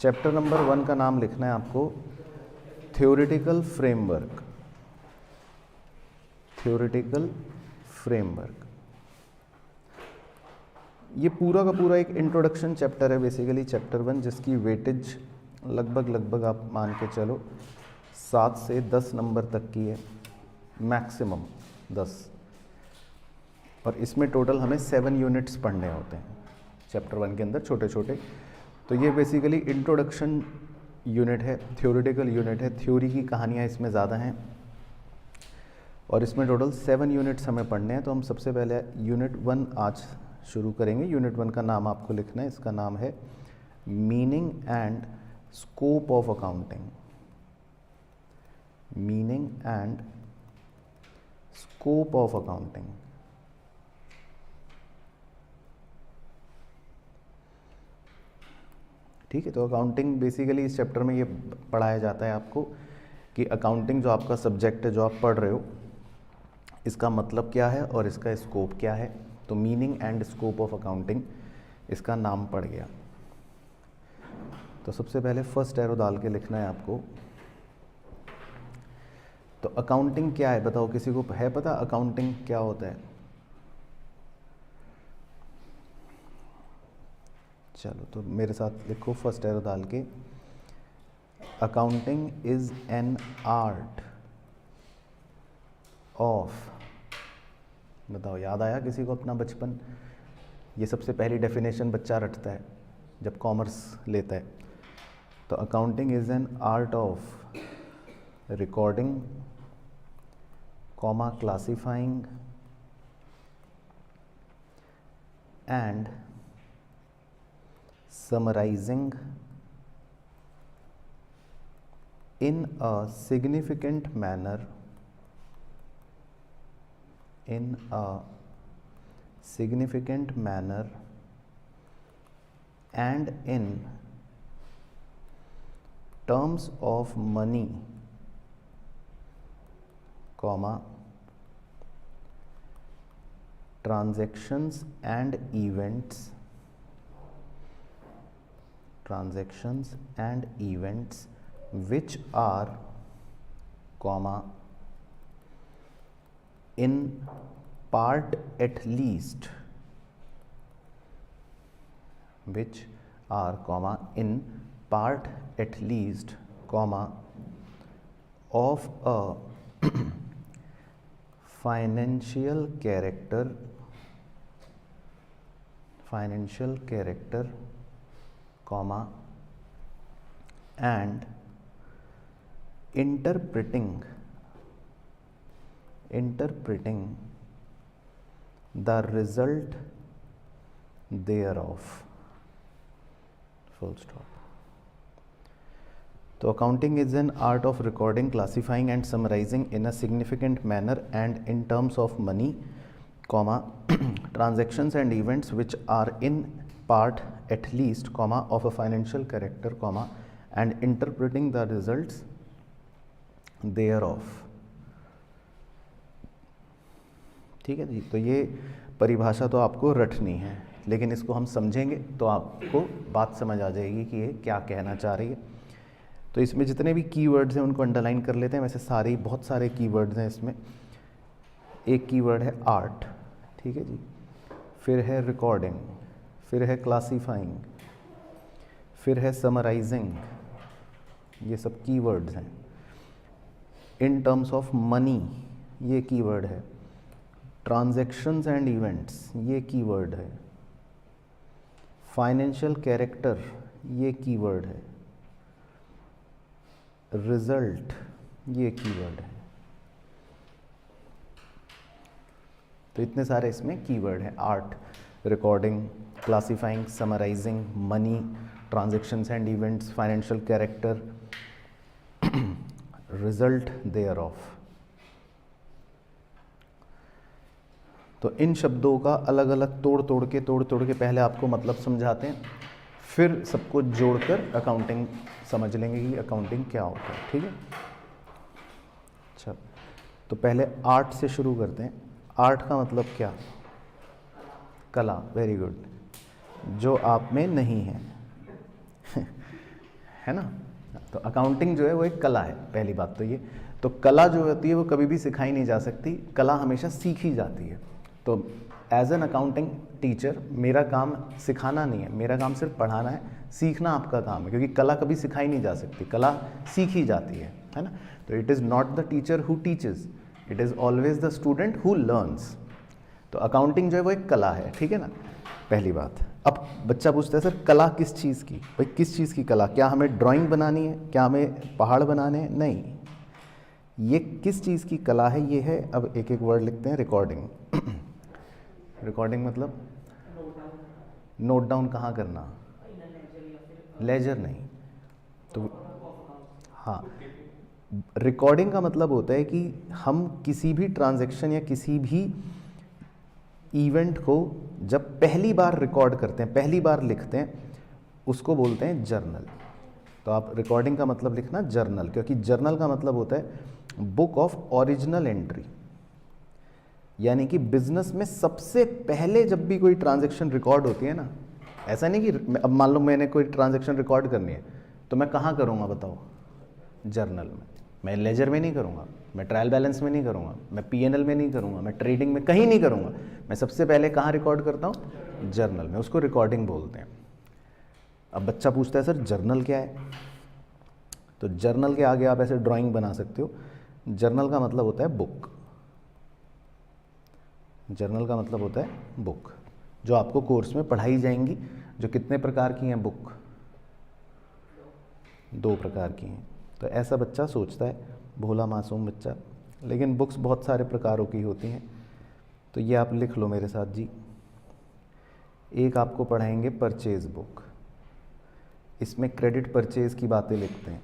Chapter number 1 का नाम लिखना है आपको थ्योरेटिकल फ्रेमवर्क। थ्योरेटिकल फ्रेमवर्क, ये पूरा का पूरा एक इंट्रोडक्शन चैप्टर है बेसिकली, चैप्टर 1, जिसकी वेटेज लगभग आप मान के चलो 7 से 10 नंबर तक की है, मैक्सिमम 10। और इसमें टोटल हमें 7 यूनिट्स पढ़ने होते हैं चैप्टर 1 के अंदर, छोटे छोटे। तो ये बेसिकली इंट्रोडक्शन यूनिट है, थ्योरेटिकल यूनिट है, थ्योरी की कहानियाँ इसमें ज़्यादा हैं और इसमें टोटल 7 यूनिट्स हमें पढ़ने हैं। तो हम सबसे पहले यूनिट 1 आज शुरू करेंगे। यूनिट 1 का नाम आपको लिखना है, इसका नाम है meaning and scope of accounting. Meaning and scope of accounting. ठीक है, तो अकाउंटिंग बेसिकली इस चैप्टर में ये पढ़ाया जाता है आपको कि अकाउंटिंग जो आपका सब्जेक्ट है, जो आप पढ़ रहे हो, इसका मतलब क्या है और इसका स्कोप क्या है। तो meaning and scope of accounting इसका नाम पड़ गया। तो सबसे पहले फर्स्ट एरो डाल के लिखना है आपको। तो अकाउंटिंग क्या है बताओ, किसी को है पता अकाउंटिंग क्या होता है? चलो तो मेरे साथ लिखो फर्स्ट एरो डाल के, accounting is an art of, बताओ याद आया किसी को अपना बचपन? ये सबसे पहली डेफिनेशन बच्चा रटता है जब कॉमर्स लेता है। तो accounting is an art of recording, comma classifying and summarizing in a significant manner, in a significant manner and in terms of money, comma transactions and events, transactions and events which are, comma, in part at least, which are, comma, in part at least, comma, of a financial character, comma, and interpreting the result thereof, full stop. तो accounting is an art of recording, classifying and summarising in a significant manner and in terms of money, comma, transactions and events which are in part at least, comma, of a financial character, comma, and interpreting the results thereof। ठीक है जी, तो ये परिभाषा तो आपको रटनी है, लेकिन इसको हम समझेंगे तो आपको बात समझ आ जाएगी कि ये क्या कहना चाह रही है। तो इसमें जितने भी कीवर्ड्स हैं उनको अंडरलाइन कर लेते हैं। वैसे सारे, बहुत सारे कीवर्ड्स हैं इसमें। एक कीवर्ड है आर्ट, ठीक है जी, फिर है रिकॉर्डिंग, फिर है क्लासीफाइंग, फिर है समराइजिंग, ये सब कीवर्ड्स हैं। इन टर्म्स ऑफ मनी, ये कीवर्ड है। ट्रांजैक्शंस एंड इवेंट्स, ये कीवर्ड है। फाइनेंशियल कैरेक्टर, ये कीवर्ड है। रिजल्ट, ये कीवर्ड है। तो इतने सारे इसमें कीवर्ड हैं। Art, recording, classifying, summarising, money, transactions and events, financial character, result thereof. तो इन शब्दों का अलग अलग तोड़ तोड़ के पहले आपको मतलब समझाते हैं, फिर सबको जोड़कर अकाउंटिंग समझ लेंगे कि अकाउंटिंग क्या होता है। ठीक है, अच्छा तो पहले आर्ट से शुरू करते हैं। आर्ट का मतलब क्या? कला, वेरी गुड, जो आप में नहीं है। है ना। तो अकाउंटिंग जो है वो एक कला है, पहली बात तो ये। तो कला जो होती है वो कभी भी सिखाई नहीं जा सकती, कला हमेशा सीखी जाती है। तो एज एन अकाउंटिंग टीचर मेरा काम सिखाना नहीं है, मेरा काम सिर्फ पढ़ाना है, सीखना आपका काम है, क्योंकि कला कभी सिखाई नहीं जा सकती, कला सीखी जाती है ना। तो it is not the teacher who teaches, it is always the student who learns. तो अकाउंटिंग जो है वो एक कला है, ठीक है ना, पहली बात। अब बच्चा पूछता है सर कला किस चीज़ की, भाई किस चीज़ की कला, क्या हमें ड्राइंग बनानी है, क्या हमें पहाड़ बनाने हैं, नहीं, ये किस चीज़ की कला है, ये है, अब एक एक वर्ड लिखते हैं, रिकॉर्डिंग। रिकॉर्डिंग मतलब नोट डाउन कहाँ करना, लेजर नहीं, तो हाँ, रिकॉर्डिंग का मतलब होता है कि हम किसी भी ट्रांजैक्शन या किसी भी इवेंट को जब पहली बार रिकॉर्ड करते हैं, पहली बार लिखते हैं, उसको बोलते हैं जर्नल। तो आप रिकॉर्डिंग का मतलब लिखना जर्नल, क्योंकि जर्नल का मतलब होता है बुक ऑफ ओरिजिनल एंट्री, यानी कि बिजनेस में सबसे पहले जब भी कोई ट्रांजैक्शन रिकॉर्ड होती है ना, ऐसा नहीं कि अब मान लो मैंने कोई ट्रांजैक्शन रिकॉर्ड करनी है तो मैं कहाँ करूँगा बताओ, जर्नल में। मैं लेजर में नहीं करूँगा, मैं ट्रायल बैलेंस में नहीं करूँगा, मैं पीएनएल में नहीं करूँगा, मैं ट्रेडिंग में कहीं नहीं करूँगा, मैं सबसे पहले कहाँ रिकॉर्ड करता हूँ, जर्नल में, उसको रिकॉर्डिंग बोलते हैं। अब बच्चा पूछता है सर जर्नल क्या है, तो जर्नल के आगे आप ऐसे ड्राइंग बना सकते हो। जर्नल का मतलब होता है बुक, जर्नल का मतलब होता है बुक, जो आपको कोर्स में पढ़ाई जाएंगी, जो कितने प्रकार की हैं बुक, 2 प्रकार की हैं। तो ऐसा बच्चा सोचता है, भोला मासूम बच्चा, लेकिन बुक्स बहुत सारे प्रकारों की होती हैं। तो ये आप लिख लो मेरे साथ जी। एक आपको पढ़ाएंगे परचेज बुक, इसमें क्रेडिट परचेज की बातें लिखते हैं।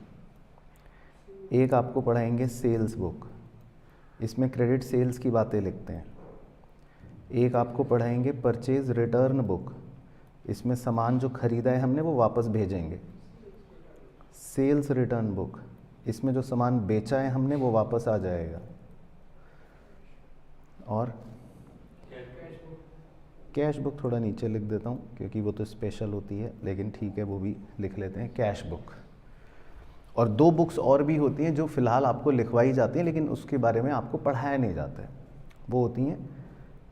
एक आपको पढ़ाएंगे सेल्स बुक, इसमें क्रेडिट सेल्स की बातें लिखते हैं। एक आपको पढ़ाएंगे परचेज रिटर्न बुक, इसमें सामान जो खरीदा है हमने वो वापस भेजेंगे। सेल्स रिटर्न बुक, इसमें जो सामान बेचा है हमने वो वापस आ जाएगा। और कैश बुक थोड़ा नीचे लिख देता हूँ क्योंकि वो तो स्पेशल होती है, लेकिन ठीक है वो भी लिख लेते हैं, कैश बुक। और 2 बुक्स और भी होती हैं जो फ़िलहाल आपको लिखवाई जाती हैं, लेकिन उसके बारे में आपको पढ़ाया नहीं जाता है। वो होती हैं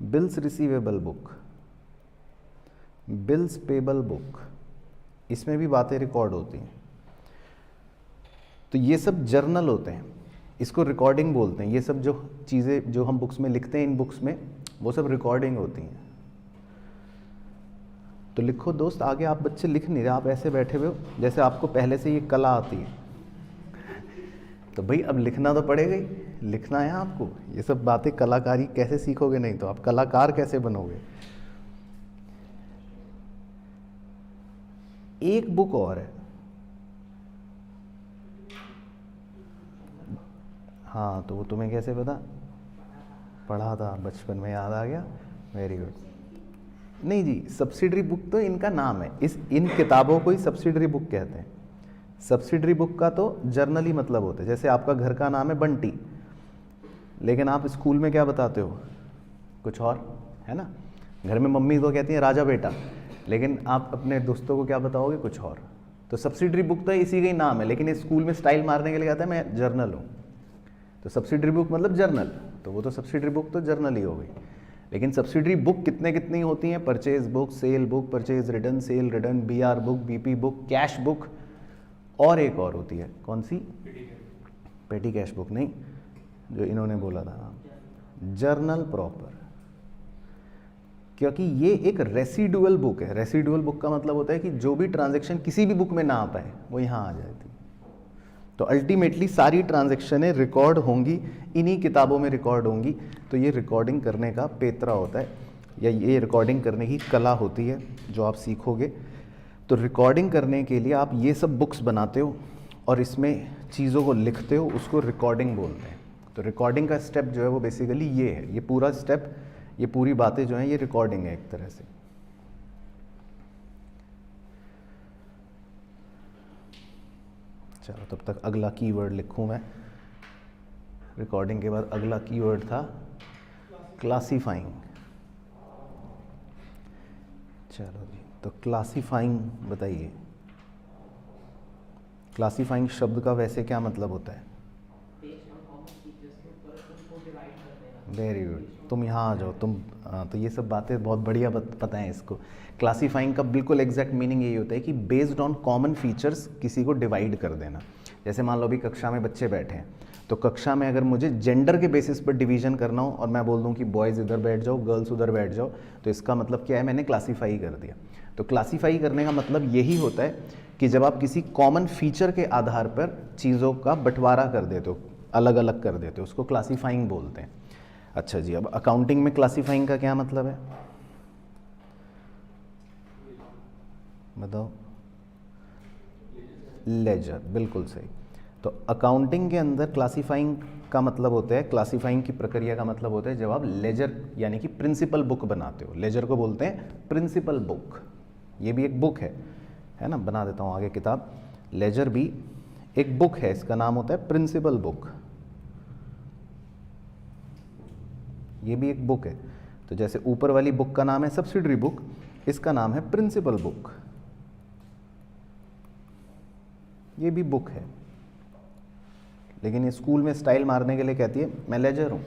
bills receivable book, bills payable book, इसमें भी बातें रिकॉर्ड होती हैं। तो ये सब जर्नल होते हैं, इसको रिकॉर्डिंग बोलते हैं। ये सब जो चीज़ें जो हम बुक्स में लिखते हैं, इन बुक्स में, वो सब रिकॉर्डिंग होती हैं। तो लिखो दोस्त, आगे आप बच्चे लिख नहीं रहे, आप ऐसे बैठे हुए हो जैसे आपको पहले से ये कला आती है। तो भाई अब लिखना तो पड़ेगा ही, लिखना है आपको। ये सब बातें, कलाकारी कैसे सीखोगे, नहीं तो आप कलाकार कैसे बनोगे। एक बुक और है, हाँ, तो वो तुम्हें कैसे पता, पढ़ा था बचपन में, याद आ गया, वेरी गुड। नहीं जी, सब्सिडरी बुक तो इनका नाम है, इन किताबों को ही सब्सिडरी बुक कहते हैं। सब्सिडरी बुक का तो जर्नल ही मतलब होता है। जैसे आपका घर का नाम है बंटी, लेकिन आप स्कूल में क्या बताते हो, कुछ और, है ना। घर में मम्मी तो कहती है राजा बेटा, लेकिन आप अपने दोस्तों को क्या बताओगे, कुछ और। तो सब्सिडरी बुक तो इसी का ही नाम है, लेकिन स्कूल में स्टाइल मारने के लिए कहता है मैं जर्नल हूँ। तो सब्सिडरी बुक मतलब जर्नल, तो वो तो सब्सिडरी बुक तो जर्नल ही हो गई। लेकिन सब्सिडरी बुक कितनी होती हैं, purchase book, sale book, purchase return, sale return, BR book, BP book, cash book, और एक और होती है, कौन सी, पेटी कैश बुक नहीं, जो इन्होंने बोला था, जर्नल प्रॉपर। क्योंकि ये एक रेसिडुअल बुक है। रेसिडुअल बुक का मतलब होता है कि जो भी ट्रांजैक्शन किसी भी बुक में ना आ पाए वो यहाँ आ जाती। तो अल्टीमेटली सारी ट्रांजैक्शनें रिकॉर्ड होंगी, इन्हीं किताबों में रिकॉर्ड होंगी। तो ये रिकॉर्डिंग करने का पेतरा होता है, या ये रिकॉर्डिंग करने की कला होती है जो आप सीखोगे। तो रिकॉर्डिंग करने के लिए आप ये सब बुक्स बनाते हो और इसमें चीज़ों को लिखते हो, उसको रिकॉर्डिंग बोलते हैं। तो रिकॉर्डिंग का स्टेप जो है वो बेसिकली ये है, ये पूरा स्टेप, ये पूरी बातें जो हैं ये रिकॉर्डिंग है एक तरह से। चलो तब तक अगला कीवर्ड लिखूं मैं। रिकॉर्डिंग के बाद अगला कीवर्ड था क्लासिफाइंग। चलो जी, तो क्लासिफाइंग बताइए। क्लासीफाइंग शब्द का वैसे क्या मतलब होता है? वेरी गुड, तुम यहाँ आ जाओ तुम। तो ये सब बातें बहुत बढ़िया पता है इसको। क्लासीफाइंग का बिल्कुल एग्जैक्ट मीनिंग यही होता है कि बेस्ड ऑन कॉमन फीचर्स किसी को डिवाइड कर देना। जैसे मान लो अभी कक्षा में बच्चे बैठे हैं, तो कक्षा में अगर मुझे जेंडर के बेसिस पर डिवीजन करना हो और मैं बोल दूं कि बॉयज़ इधर बैठ जाओ, गर्ल्स उधर बैठ जाओ, तो इसका मतलब क्या है? मैंने क्लासीफाई कर दिया। तो क्लासीफाई करने का मतलब यही होता है कि जब आप किसी कॉमन फीचर के आधार पर चीज़ों का बंटवारा कर देते हो, अलग अलग कर देते हो, उसको क्लासीफाइंग बोलते हैं। अच्छा जी, अब अकाउंटिंग में क्लासीफाइंग का क्या मतलब है बताओ? लेजर, बिल्कुल सही। तो अकाउंटिंग के अंदर क्लासीफाइंग का मतलब होता है, क्लासीफाइंग की प्रक्रिया का मतलब होता है जब आप लेजर यानी कि प्रिंसिपल बुक बनाते हो। लेजर को बोलते हैं प्रिंसिपल बुक। ये भी एक बुक है ना? बना देता हूँ आगे किताब। लेजर भी एक बुक है, इसका नाम होता है प्रिंसिपल बुक। ये भी एक बुक है। तो जैसे ऊपर वाली बुक का नाम है सब्सिडरी बुक, इसका नाम है प्रिंसिपल बुक। ये भी बुक है, लेकिन ये स्कूल में स्टाइल मारने के लिए कहती है मैं लेजर हूं।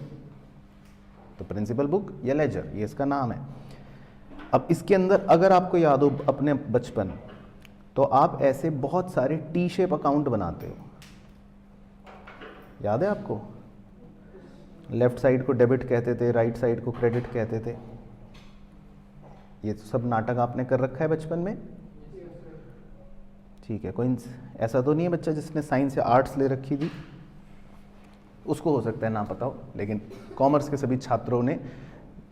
तो प्रिंसिपल बुक या लेजर, ये इसका नाम है। अब इसके अंदर अगर आपको याद हो अपने बचपन, तो आप ऐसे बहुत सारे टी शेप अकाउंट बनाते हो। याद है आपको? लेफ्ट साइड को डेबिट कहते थे, राइट साइड को क्रेडिट कहते थे। ये सब नाटक आपने कर रखा है बचपन में? ठीक है, कोई ऐसा तो नहीं है बच्चा जिसने साइंस या आर्ट्स ले रखी थी? उसको हो सकता है ना पता हो, लेकिन कॉमर्स के सभी छात्रों ने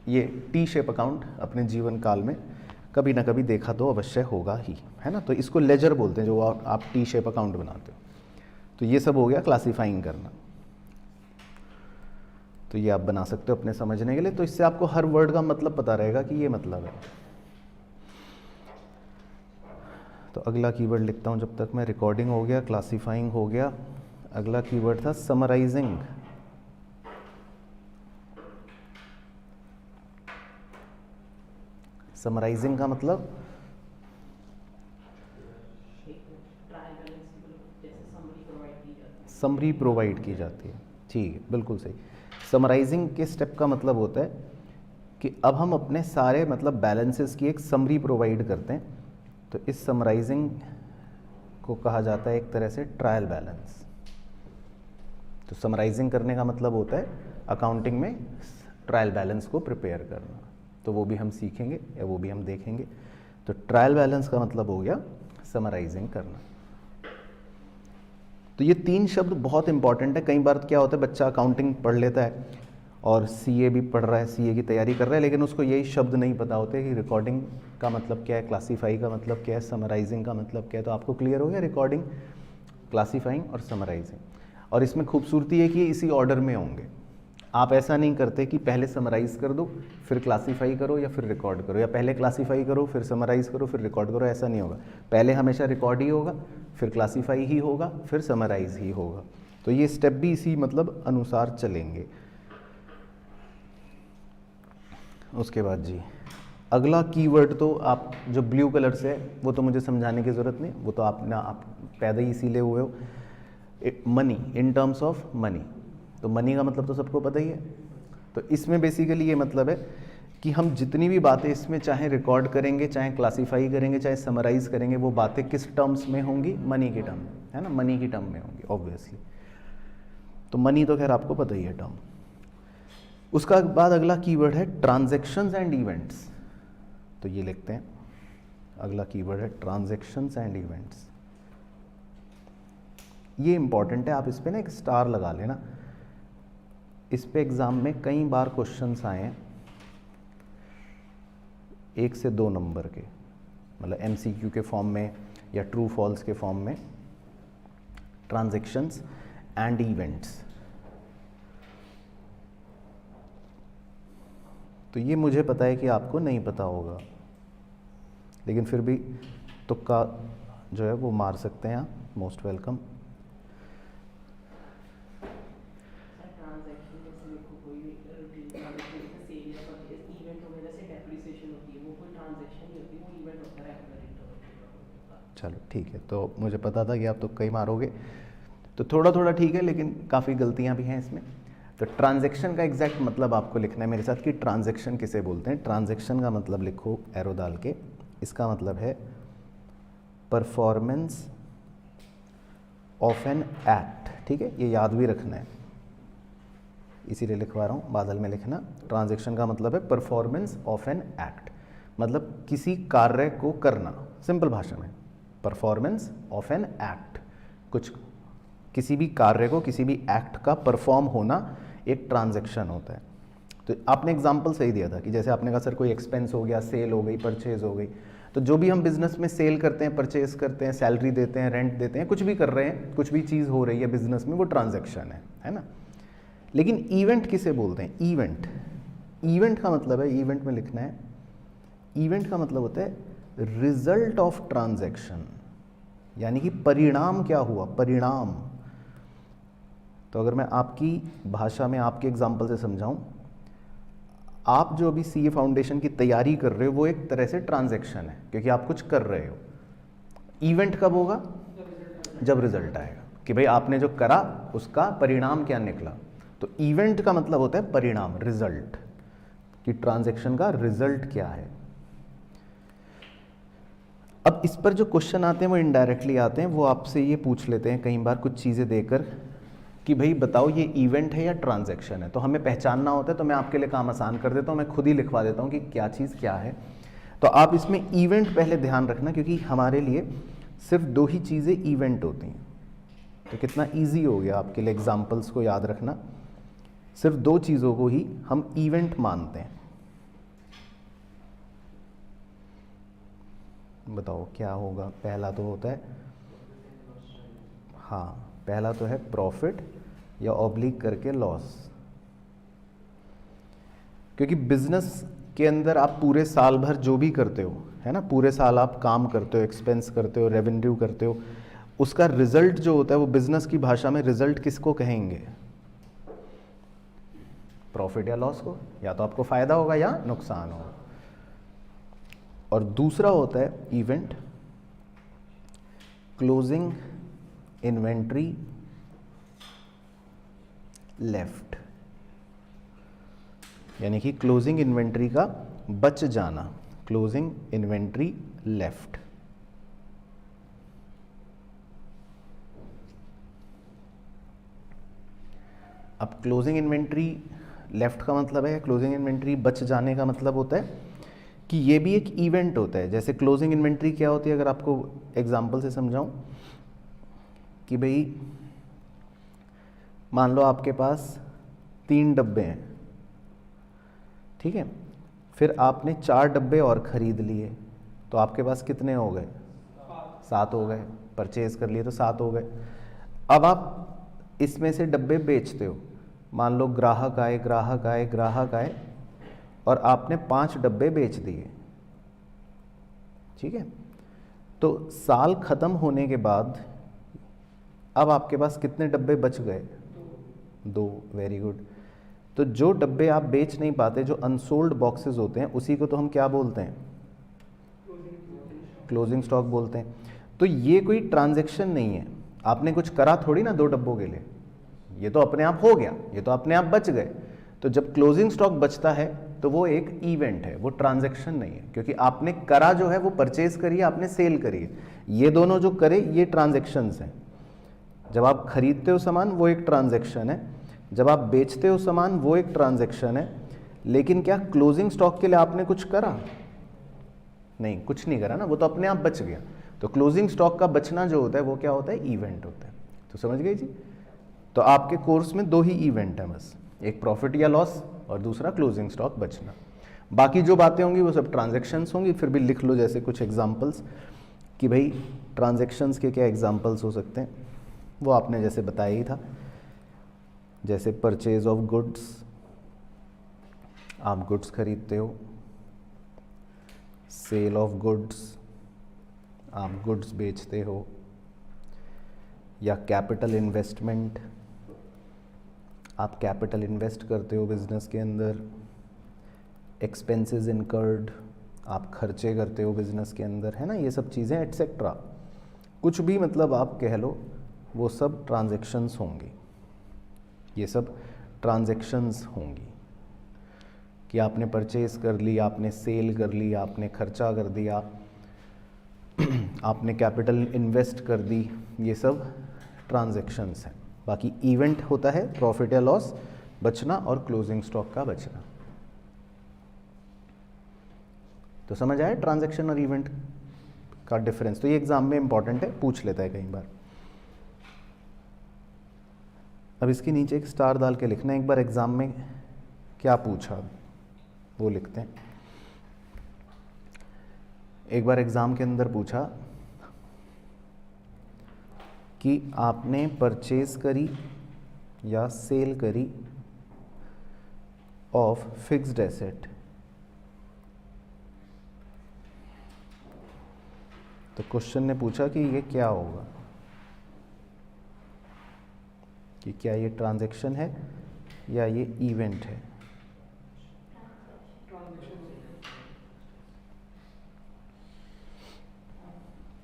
ये टी शेप अकाउंट अपने जीवन काल में कभी ना कभी देखा तो अवश्य होगा ही, है ना? तो इसको लेजर बोलते हैं जो आप टी शेप अकाउंट बनाते हो। तो ये सब हो गया क्लासीफाइंग करना। तो ये आप बना सकते हो अपने समझने के लिए। तो इससे आपको हर वर्ड का मतलब पता रहेगा कि ये मतलब है। तो अगला कीवर्ड लिखता हूँ जब तक मैं। रिकॉर्डिंग हो गया, क्लासीफाइंग हो गया, अगला कीवर्ड था समराइजिंग। समराइजिंग का मतलब समरी प्रोवाइड की जाती है। ठीक है, बिल्कुल सही। समराइजिंग के स्टेप का मतलब होता है कि अब हम अपने सारे मतलब बैलेंसेस की एक समरी प्रोवाइड करते हैं। तो इस समराइजिंग को कहा जाता है एक तरह से ट्रायल बैलेंस। तो समराइजिंग करने का मतलब होता है अकाउंटिंग में ट्रायल बैलेंस को प्रिपेयर करना। तो वो भी हम सीखेंगे या वो भी हम देखेंगे। तो ट्रायल बैलेंस का मतलब हो गया समराइजिंग करना। तो ये तीन शब्द बहुत इंपॉर्टेंट है। कई बार क्या होता है, बच्चा अकाउंटिंग पढ़ लेता है और सीए भी पढ़ रहा है, सीए की तैयारी कर रहा है, लेकिन उसको यही शब्द नहीं पता होते कि रिकॉर्डिंग का मतलब क्या है, क्लासीफाई का मतलब क्या है, समराइजिंग का मतलब क्या है। तो आपको क्लियर हो गया रिकॉर्डिंग, क्लासीफाइंग और समराइजिंग। और इसमें खूबसूरती है कि ये इसी ऑर्डर में होंगे। आप ऐसा नहीं करते कि पहले समराइज कर दो फिर क्लासीफाई करो या फिर रिकॉर्ड करो, या पहले क्लासीफाई करो फिर समराइज करो फिर रिकॉर्ड करो। ऐसा नहीं होगा। पहले हमेशा रिकॉर्ड ही होगा, फिर क्लासीफाई ही होगा, फिर समराइज ही होगा। तो ये स्टेप भी इसी मतलब अनुसार चलेंगे। उसके बाद जी अगला कीवर्ड, तो आप जो ब्लू कलर से है वो तो मुझे समझाने की ज़रूरत नहीं, वो तो आप पैदा ही इसीलिए हुए हो। Money, in terms of money. तो मनी का मतलब तो सबको पता ही है। तो इसमें बेसिकली ये मतलब है कि हम जितनी भी बातें इसमें चाहे रिकॉर्ड करेंगे, चाहे क्लासीफाई करेंगे, चाहे समराइज करेंगे, वो बातें किस टर्म्स में होंगी? मनी की टर्म, है ना? मनी की टर्म में होंगी ऑब्वियसली। तो मनी तो खैर आपको पता ही है टर्म। उसका बाद अगला कीवर्ड है ट्रांजैक्शंस एंड इवेंट्स। तो ये लिखते हैं, अगला कीवर्ड है ट्रांजैक्शंस एंड इवेंट्स। ये इंपॉर्टेंट है, आप इस पे ना एक स्टार लगा लेना। इस पे एग्जाम में कई बार क्वेश्चंस आए हैं 1 से 2 नंबर के, मतलब एमसीक्यू के फॉर्म में या ट्रू फॉल्स के फॉर्म में। ट्रांजैक्शंस एंड इवेंट्स, तो ये मुझे पता है कि आपको नहीं पता होगा, लेकिन फिर भी तुक्का जो है वो मार सकते हैं आप। Most welcome. चलो ठीक है, तो मुझे पता था कि आप तो कई मारोगे, तो थोड़ा थोड़ा ठीक है, लेकिन काफ़ी गलतियां भी हैं इसमें। तो ट्रांजैक्शन का एग्जैक्ट मतलब आपको लिखना है मेरे साथ कि ट्रांजैक्शन किसे बोलते हैं। ट्रांजैक्शन का मतलब लिखो एरो डाल के, इसका मतलब है परफॉर्मेंस ऑफ एन एक्ट। ठीक है, ये याद भी रखना है, इसीलिए लिखवा रहा हूँ बादल में लिखना। ट्रांजैक्शन का मतलब है परफॉर्मेंस ऑफ एन एक्ट, मतलब किसी कार्य को करना। सिंपल भाषा में परफॉर्मेंस ऑफ एन एक्ट, कुछ किसी भी कार्य को, किसी भी एक्ट का परफॉर्म होना एक ट्रांजैक्शन होता है। तो आपने एग्जांपल सही दिया था कि जैसे आपने कहा सर कोई एक्सपेंस हो गया, सेल हो गई, परचेज हो गई। तो जो भी हम बिजनेस में सेल करते हैं, परचेज करते हैं, सैलरी देते हैं, रेंट देते हैं, कुछ भी कर रहे हैं, कुछ भी चीज़ हो रही है बिजनेस में, वो ट्रांजैक्शन है ना। लेकिन इवेंट किसे बोलते हैं? इवेंट, इवेंट का मतलब है, इवेंट में लिखना है, इवेंट का मतलब होता है रिजल्ट ऑफ ट्रांजैक्शन, यानी कि परिणाम क्या हुआ, परिणाम। तो अगर मैं आपकी भाषा में आपके एग्जाम्पल से समझाऊं, आप जो अभी सीए फाउंडेशन की तैयारी कर रहे हो वो एक तरह से ट्रांजैक्शन है, क्योंकि आप कुछ कर रहे हो। इवेंट कब होगा? जब रिजल्ट आएगा कि भाई आपने जो करा उसका परिणाम क्या निकला। तो इवेंट का मतलब होता है परिणाम, रिजल्ट, कि ट्रांजैक्शन का रिजल्ट क्या है। अब इस पर जो क्वेश्चन आते हैं वो इनडायरेक्टली आते हैं, वो आपसे ये पूछ लेते हैं कई बार कुछ चीज़ें देकर कि भाई बताओ ये इवेंट है या ट्रांजैक्शन है। तो हमें पहचानना होता है, तो मैं आपके लिए काम आसान कर देता हूँ, मैं खुद ही लिखवा देता हूँ कि क्या चीज़ क्या है। तो आप इसमें इवेंट पहले ध्यान रखना, क्योंकि हमारे लिए सिर्फ दो ही चीज़ें इवेंट होती हैं। तो कितना ईजी हो गया आपके लिए एग्जाम्पल्स को याद रखना, सिर्फ दो चीज़ों को ही हम इवेंट मानते हैं। बताओ क्या होगा? पहला तो होता है, हाँ पहला तो है प्रॉफिट या ऑब्लिक करके लॉस, क्योंकि बिजनेस के अंदर आप पूरे साल भर जो भी करते हो, है ना, पूरे साल आप काम करते हो, एक्सपेंस करते हो, रेवेन्यू करते हो, उसका रिजल्ट जो होता है वो बिजनेस की भाषा में रिजल्ट किसको कहेंगे? प्रॉफिट या लॉस को, या तो आपको फायदा होगा या नुकसान होगा। और दूसरा होता है इवेंट क्लोजिंग इन्वेंट्री लेफ्ट, यानी कि क्लोजिंग इन्वेंट्री का बच जाना, क्लोजिंग इन्वेंट्री लेफ्ट। अब क्लोजिंग इन्वेंट्री लेफ्ट का मतलब है, क्लोजिंग इन्वेंट्री बच जाने का मतलब होता है कि ये भी एक इवेंट होता है। जैसे क्लोजिंग इन्वेंट्री क्या होती है, अगर आपको एग्जांपल से समझाऊं कि भाई मान लो आपके पास 3 डब्बे हैं, ठीक है, फिर आपने 4 डब्बे और ख़रीद लिए, तो आपके पास कितने हो गए? 7 हो गए। परचेज कर लिए तो 7 हो गए। अब आप इसमें से डब्बे बेचते हो, मान लो ग्राहक आए, ग्राहक आए, ग्राहक आए, और आपने 5 डब्बे बेच दिए, ठीक है। तो साल ख़त्म होने के बाद अब आपके पास कितने डब्बे बच गए? 2। Very good. तो जो डब्बे आप बेच नहीं पाते, जो अनसोल्ड बॉक्सेस होते हैं, उसी को तो हम क्या बोलते हैं? क्लोजिंग स्टॉक बोलते हैं। तो ये कोई ट्रांजैक्शन नहीं है, आपने कुछ करा थोड़ी ना 2 डब्बों के लिए, ये तो अपने आप हो गया, ये तो अपने आप बच गए। तो जब क्लोजिंग स्टॉक बचता है तो वो एक इवेंट है, वो ट्रांजैक्शन नहीं है, क्योंकि आपने करा जो है वो परचेज करिए, आपने सेल करिए, ये दोनों जो करे ये ट्रांजैक्शंस हैं। जब आप खरीदते हो सामान वो एक ट्रांजैक्शन है, जब आप बेचते हो सामान वो एक ट्रांजैक्शन है। लेकिन क्या क्लोजिंग स्टॉक के लिए आपने कुछ करा? नहीं, कुछ नहीं करा ना, वो तो अपने आप बच गया। तो क्लोजिंग स्टॉक का बचना जो होता है वो क्या होता है? इवेंट होता है। तो समझ गए जी? तो आपके कोर्स में 2 ही इवेंट है बस, एक प्रॉफिट या लॉस और दूसरा क्लोजिंग स्टॉक बचना। बाकी जो बातें होंगी वो सब ट्रांजैक्शंस होंगी। फिर भी लिख लो जैसे कुछ एग्जांपल्स कि भाई ट्रांजैक्शंस के क्या एग्जांपल्स हो सकते हैं, वो आपने जैसे बताया ही था। जैसे परचेज ऑफ गुड्स, आप गुड्स खरीदते हो। सेल ऑफ गुड्स, आप गुड्स बेचते हो। या कैपिटल इन्वेस्टमेंट, आप कैपिटल इन्वेस्ट करते हो बिजनेस के अंदर। एक्सपेंसेस इनकर्ड, आप खर्चे करते हो बिजनेस के अंदर, है ना, ये सब चीज़ें एटसेट्रा। कुछ भी मतलब आप कह लो, वो सब ट्रांजैक्शंस होंगी, ये सब ट्रांजैक्शंस होंगी कि आपने परचेज कर ली, आपने सेल कर ली, आपने खर्चा कर दिया, आपने कैपिटल इन्वेस्ट कर दी, ये सब ट्रांजैक्शंस हैं। बाकी इवेंट होता है प्रॉफिट या लॉस बचना और क्लोजिंग स्टॉक का बचना। तो समझ आया ट्रांजैक्शन और इवेंट का डिफरेंस? तो ये एग्जाम में इंपॉर्टेंट है, पूछ लेता है कई बार। अब इसके नीचे एक स्टार डाल के लिखना है एक बार एग्जाम में क्या पूछा वो लिखते हैं। एक बार एग्जाम के अंदर पूछा कि आपने परचेज करी या सेल करी ऑफ फिक्स्ड एसेट, तो क्वेश्चन ने पूछा कि ये क्या होगा, कि क्या ये ट्रांजैक्शन है या ये इवेंट है।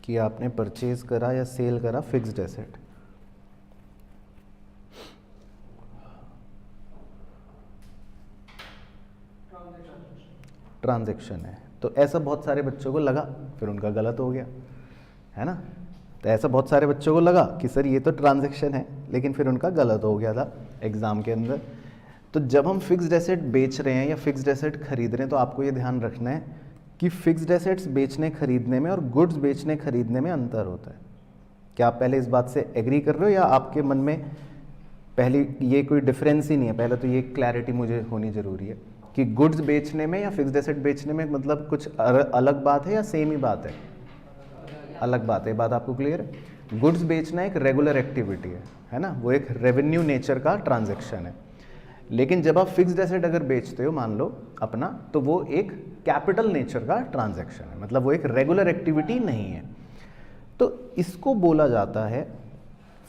कि आपने परचेज करा या सेल करा फिक्स्ड एसेट। ट्रांजैक्शन है। तो ऐसा बहुत सारे बच्चों को लगा, फिर उनका गलत हो गया, है ना। तो ऐसा बहुत सारे बच्चों को लगा कि सर ये तो ट्रांजैक्शन है, लेकिन फिर उनका गलत हो गया था एग्जाम के अंदर। तो जब हम फिक्स्ड एसेट बेच रहे हैं या फिक्स्ड एसेट खरीद रहे हैं, तो आपको ये ध्यान रखना है कि फिक्स्ड एसेट्स बेचने खरीदने में और गुड्स बेचने खरीदने में अंतर होता है। क्या आप पहले इस बात से एग्री कर रहे हो, या आपके मन में पहले ये कोई डिफरेंस ही नहीं है? पहले तो ये क्लैरिटी मुझे होनी ज़रूरी है कि गुड्स बेचने में या फिक्स्ड एसेट बेचने में मतलब कुछ अलग बात है या सेम ही बात है? अलग बात है। बात आपको क्लियर है? गुड्स बेचना एक रेगुलर एक्टिविटी है ना, वो एक रेवेन्यू नेचर का ट्रांजैक्शन है। लेकिन जब आप फिक्स्ड एसेट अगर बेचते हो मान लो अपना, तो वो एक कैपिटल नेचर का ट्रांजैक्शन है, मतलब वो एक रेगुलर एक्टिविटी नहीं है। तो इसको बोला जाता है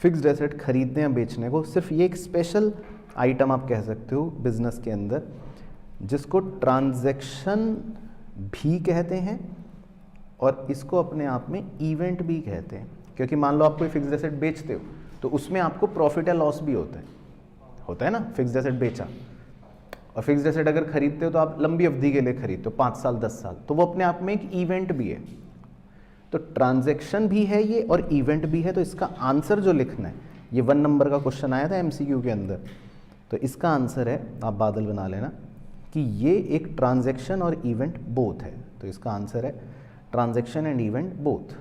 फिक्स्ड एसेट खरीदने या बेचने को, सिर्फ ये एक स्पेशल आइटम आप कह सकते हो बिजनेस के अंदर, जिसको ट्रांजैक्शन भी कहते हैं और इसको अपने आप में इवेंट भी कहते हैं। क्योंकि मान लो आप कोई फिक्स्ड एसेट बेचते हो तो उसमें आपको प्रॉफिट या लॉस भी होता है ना। फिक्स्ड एसेट बेचा, और फिक्स्ड एसेट अगर खरीदते हो तो आप लंबी अवधि के लिए खरीदते हो, 5 साल 10 साल, तो वो अपने आप में एक इवेंट भी है। तो ट्रांजैक्शन भी है ये और इवेंट भी है। तो इसका आंसर जो लिखना है, ये 1 नंबर का क्वेश्चन आया था एमसीक्यू के अंदर, तो इसका आंसर है, आप बादल बना लेना, कि ये एक ट्रांजैक्शन और इवेंट बोथ है। तो इसका आंसर है ट्रांजैक्शन एंड इवेंट बोथ।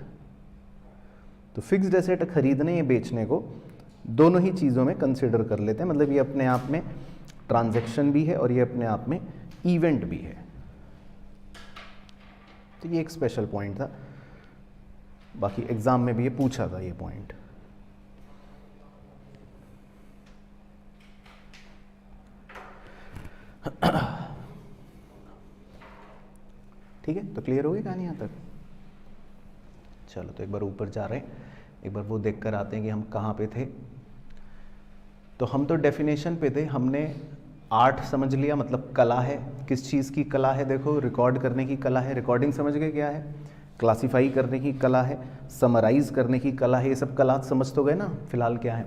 तो फिक्स्ड एसेट खरीदने या बेचने को दोनों ही चीज़ों में कंसिडर कर लेते हैं, मतलब ये अपने आप में ट्रांजैक्शन भी है और ये अपने आप में इवेंट भी है। तो ये एक स्पेशल पॉइंट था, बाकी एग्जाम में भी ये पूछा था ये पॉइंट। ठीक है, तो क्लियर हो गई कहानी यहाँ तक? चलो तो एक बार ऊपर जा रहे हैं, एक बार वो देख कर आते हैं कि हम कहाँ पे थे। तो हम तो डेफिनेशन पे थे, हमने आर्ट समझ लिया, मतलब कला है। किस चीज़ की कला है? देखो, रिकॉर्ड करने की कला है, रिकॉर्डिंग समझ गए क्या है, क्लासीफाई करने की कला है, समराइज करने की कला है, ये सब कला समझ तो गए ना फिलहाल क्या है।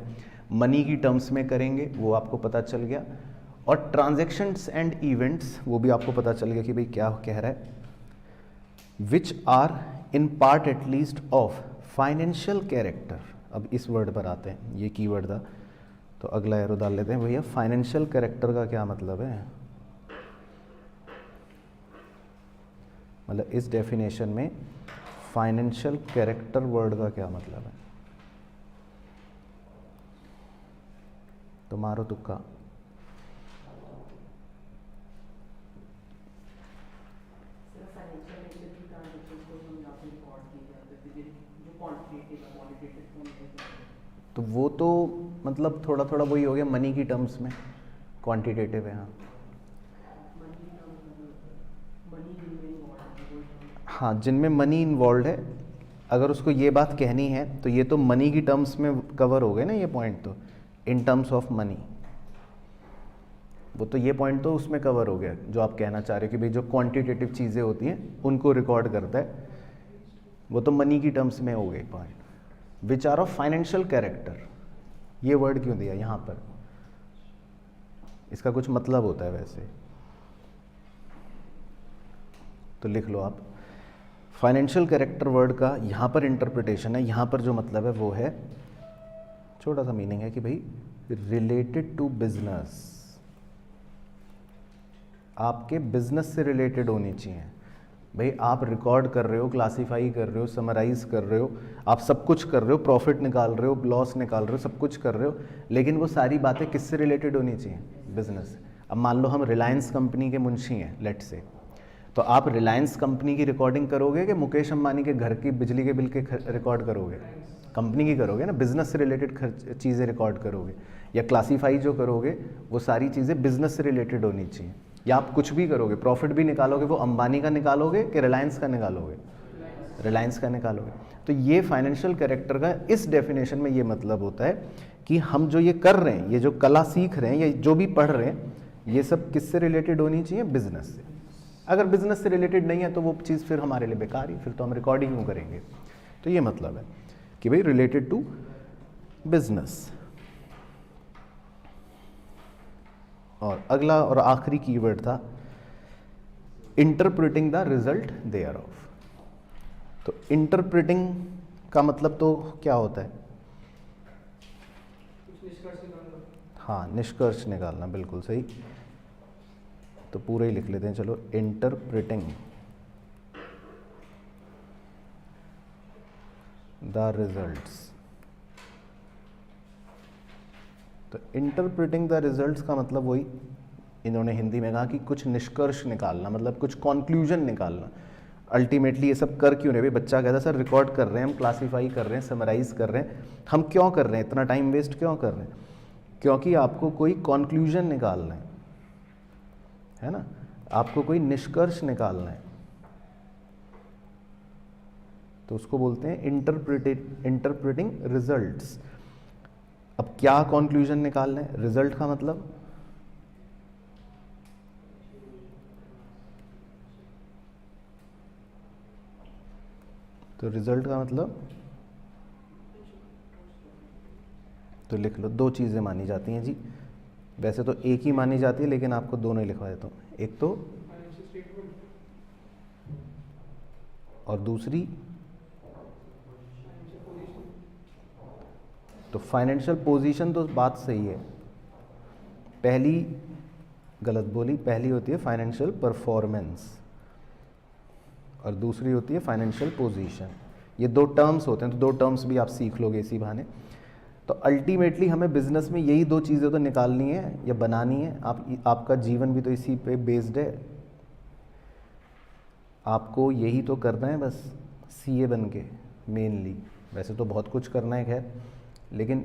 मनी की टर्म्स में करेंगे वो आपको पता चल गया, और ट्रांजैक्शंस एंड इवेंट्स वो भी आपको पता चल गया कि भाई क्या कह रहा है। Which are in part at least of financial character. अब इस वर्ड पर आते हैं, ये कीवर्ड था तो अगला एरो डाल लेते हैं। भैया फाइनेंशियल कैरेक्टर का क्या मतलब है? मतलब इस डेफिनेशन में फाइनेंशियल कैरेक्टर वर्ड का क्या मतलब है? तो मारो तुक्का। तो वो तो मतलब थोड़ा थोड़ा वही हो गया मनी की टर्म्स में, क्वांटिटेटिव है। हाँ, जिनमें मनी इन्वॉल्व है, अगर उसको ये बात कहनी है तो ये तो मनी की टर्म्स में कवर हो गए ना ये पॉइंट, तो इन टर्म्स ऑफ मनी, वो तो ये पॉइंट तो उसमें कवर हो गया जो आप कहना चाह रहे हो कि भाई जो क्वांटिटेटिव चीज़ें होती हैं उनको रिकॉर्ड करता है, वो तो मनी की टर्म्स में हो गए point. Which are of financial character. ये वर्ड क्यों दिया यहाँ पर, इसका कुछ मतलब होता है वैसे, तो लिख लो आप। फाइनेंशियल कैरेक्टर वर्ड का यहाँ पर इंटरप्रिटेशन है, यहाँ पर जो मतलब है वो है, छोटा सा मीनिंग है कि भाई रिलेटेड टू बिजनेस, आपके बिजनेस से रिलेटेड होनी चाहिए। भाई आप रिकॉर्ड कर रहे हो, क्लासीफाई कर रहे हो, समराइज कर रहे हो, आप सब कुछ कर रहे हो, प्रॉफिट निकाल रहे हो, लॉस निकाल रहे हो, सब कुछ कर रहे हो, लेकिन वो सारी बातें किससे रिलेटेड होनी चाहिए, बिजनेस से। अब मान लो हम रिलायंस कंपनी के मुंशी हैं लेट से, तो आप रिलायंस कंपनी की रिकॉर्डिंग करोगे कि मुकेश अंबानी के घर की बिजली के बिल के रिकॉर्ड करोगे, कंपनी की करोगे ना, बिजनेस से रिलेटेड चीज़ें रिकॉर्ड करोगे, या क्लासीफाई जो करोगे वो सारी चीज़ें बिजनेस से रिलेटेड होनी चाहिए। या आप कुछ भी करोगे, प्रॉफिट भी निकालोगे, वो अंबानी का निकालोगे कि रिलायंस का निकालोगे, रिलायंस का निकालोगे। तो ये फाइनेंशियल कैरेक्टर का इस डेफिनेशन में ये मतलब होता है कि हम जो ये कर रहे हैं, ये जो कला सीख रहे हैं या जो भी पढ़ रहे हैं, ये सब किससे रिलेटेड होनी चाहिए, बिजनेस से। अगर बिजनेस से रिलेटेड नहीं है तो वो चीज़ फिर हमारे लिए बेकार ही, फिर तो हम रिकॉर्डिंग क्यों करेंगे। तो ये मतलब है कि भाई रिलेटेड टू बिजनेस। और अगला और आखिरी कीवर्ड था interpreting the result thereof. तो इंटरप्रिटिंग का मतलब तो क्या होता है, हाँ, निष्कर्ष निकालना, बिल्कुल सही। तो पूरा ही लिख लेते हैं, चलो, इंटरप्रिटिंग द रिजल्ट्स। तो इंटरप्रिटिंग द रिजल्ट्स का मतलब वही इन्होंने हिंदी में कहा कि कुछ निष्कर्ष निकालना, मतलब कुछ कंक्लूजन निकालना। अल्टीमेटली ये सब कर क्यों रहे, भाई बच्चा कहता है सर रिकॉर्ड कर रहे हैं हम, क्लासीफाई कर रहे हैं, समराइज कर रहे हैं, हम क्यों कर रहे हैं, इतना टाइम वेस्ट क्यों कर रहे हैं, क्योंकि आपको कोई कंक्लूजन निकालना है ना, आपको कोई निष्कर्ष निकालना है, तो उसको बोलते हैं इंटरप्रिटिंग रिजल्ट्स। अब क्या कंक्लूजन निकालना है, रिजल्ट का मतलब तो रिजल्ट का मतलब तो लिख लो, दो चीज़ें मानी जाती हैं जी, वैसे तो एक ही मानी जाती है लेकिन आपको दोनों ही लिखवा देता हूँ, एक तो और दूसरी, तो फाइनेंशियल पोजीशन तो बात सही है, पहली गलत बोली, पहली होती है फाइनेंशियल परफॉर्मेंस और दूसरी होती है फाइनेंशियल पोजीशन। ये दो टर्म्स होते हैं, तो दो टर्म्स भी आप सीख लोगे इसी बहाने। तो अल्टीमेटली हमें बिजनेस में यही दो चीज़ें तो निकालनी है या बनानी है। आपका जीवन भी तो इसी पे बेस्ड है, आपको यही तो करना है बस, सीए बन के मेनली। वैसे तो बहुत कुछ करना है खैर, लेकिन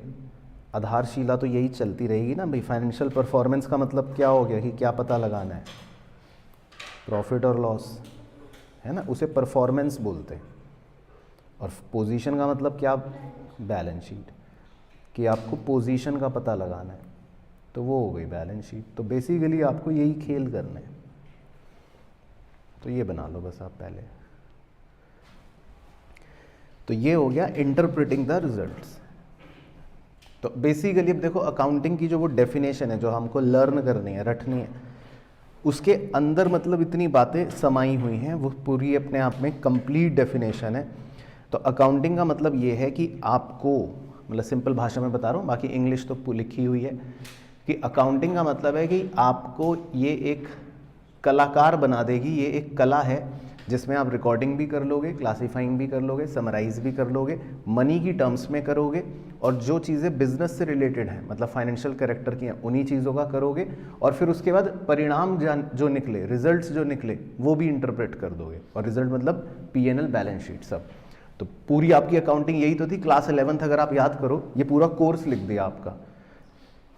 आधारशिला तो यही चलती रहेगी ना भाई। फाइनेंशियल परफॉर्मेंस का मतलब क्या हो गया कि क्या पता लगाना है, प्रॉफिट और लॉस, है ना, उसे परफॉर्मेंस बोलते हैं। और पोजीशन का मतलब क्या, बैलेंस शीट, कि आपको पोजीशन का पता लगाना है, तो वो हो गई बैलेंस शीट। तो बेसिकली आपको यही खेल करना है, तो ये बना लो बस आप पहले। तो ये हो गया इंटरप्रेटिंग द रिजल्ट्स। तो बेसिकली अब देखो, अकाउंटिंग की जो वो डेफिनेशन है जो हमको लर्न करनी है, रटनी है, उसके अंदर मतलब इतनी बातें समाई हुई हैं, वो पूरी अपने आप में कंप्लीट डेफिनेशन है। तो अकाउंटिंग का मतलब ये है कि आपको, मतलब सिंपल भाषा में बता रहा हूँ, बाकी इंग्लिश तो लिखी हुई है, कि अकाउंटिंग का मतलब है कि आपको ये एक कलाकार बना देगी। ये एक कला है जिसमें आप रिकॉर्डिंग भी कर लोगे, क्लासीफाइंग भी कर लोगे, समराइज भी कर लोगे, मनी की टर्म्स में करोगे, और जो चीज़ें बिजनेस से रिलेटेड हैं, मतलब फाइनेंशियल कैरेक्टर की हैं, उन्हीं चीज़ों का करोगे। और फिर उसके बाद परिणाम जो निकले, रिजल्ट्स जो निकले, वो भी इंटरप्रेट कर दोगे। और रिजल्ट मतलब P&L, बैलेंस शीट, सब। तो पूरी आपकी अकाउंटिंग यही तो थी। क्लास 11th अगर आप याद करो, ये पूरा कोर्स लिख दिया आपका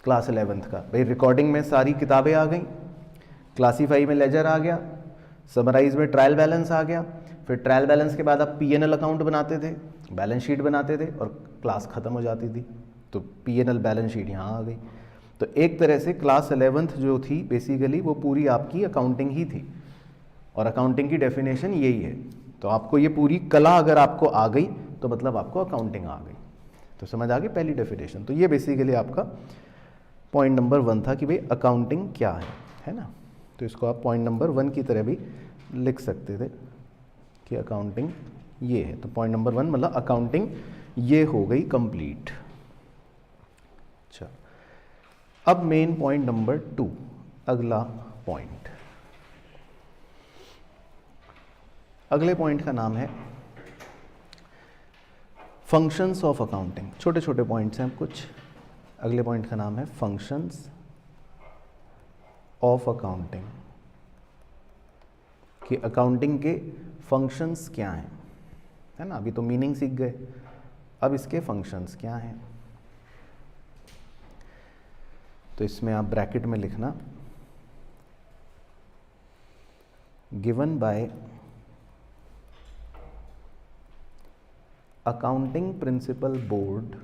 क्लास 11th का। भाई रिकॉर्डिंग में सारी किताबें आ गई, क्लासीफाई में लेजर आ गया, समराइज में ट्रायल बैलेंस आ गया, फिर ट्रायल बैलेंस के बाद आप P&L अकाउंट बनाते थे, बैलेंस शीट बनाते थे, और क्लास ख़त्म हो जाती थी। तो P&L बैलेंस शीट यहाँ आ गई। तो एक तरह से क्लास 11th जो थी बेसिकली वो पूरी आपकी अकाउंटिंग ही थी, और अकाउंटिंग की डेफिनेशन यही है। तो आपको ये पूरी कला अगर आपको आ गई तो मतलब आपको अकाउंटिंग आ गई। तो समझ आ गई पहली डेफिनेशन। तो ये बेसिकली आपका पॉइंट नंबर 1 था कि भाई अकाउंटिंग क्या है ना। तो इसको आप पॉइंट नंबर 1 की तरह भी लिख सकते थे कि अकाउंटिंग ये है। तो पॉइंट नंबर 1 मतलब अकाउंटिंग ये हो गई कंप्लीट। अच्छा, अब मेन पॉइंट नंबर 2, अगला पॉइंट। अगले पॉइंट का नाम है फंक्शंस ऑफ अकाउंटिंग। छोटे छोटे पॉइंट्स हैं कुछ। अगले पॉइंट का नाम है फंक्शंस ऑफ अकाउंटिंग, कि अकाउंटिंग के फंक्शंस क्या हैं, है ना। अभी तो मीनिंग सीख गए, अब इसके फंक्शंस क्या हैं। तो इसमें आप ब्रैकेट में लिखना given by accounting principle board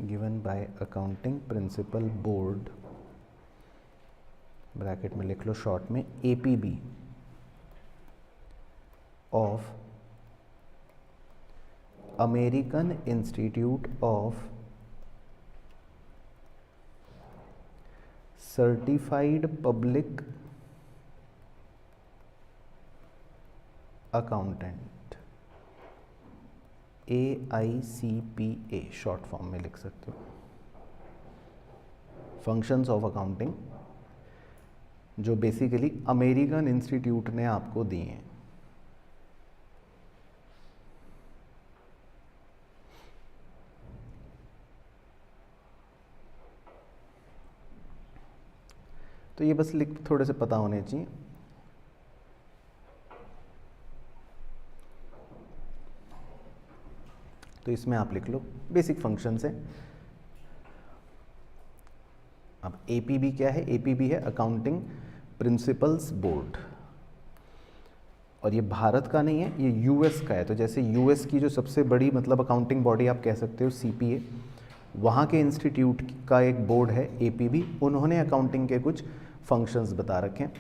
given by accounting principle board, bracket में लिख लो शॉर्ट में APB of American institute of certified public accountant, AICPA short form में लिख सकते हो। फंक्शंस ऑफ अकाउंटिंग जो बेसिकली अमेरिकन इंस्टीट्यूट ने आपको दिए हैं। तो ये बस लिख थोड़े से पता होने चाहिए। तो इसमें आप लिख लो बेसिक फंक्शंस है। अब APB क्या है? APB है अकाउंटिंग प्रिंसिपल्स बोर्ड, और ये भारत का नहीं है, ये US का है। तो जैसे US की जो सबसे बड़ी मतलब अकाउंटिंग बॉडी आप कह सकते हो CPA, वहाँ के इंस्टीट्यूट का एक बोर्ड है APB, उन्होंने अकाउंटिंग के कुछ फंक्शंस बता रखे हैं।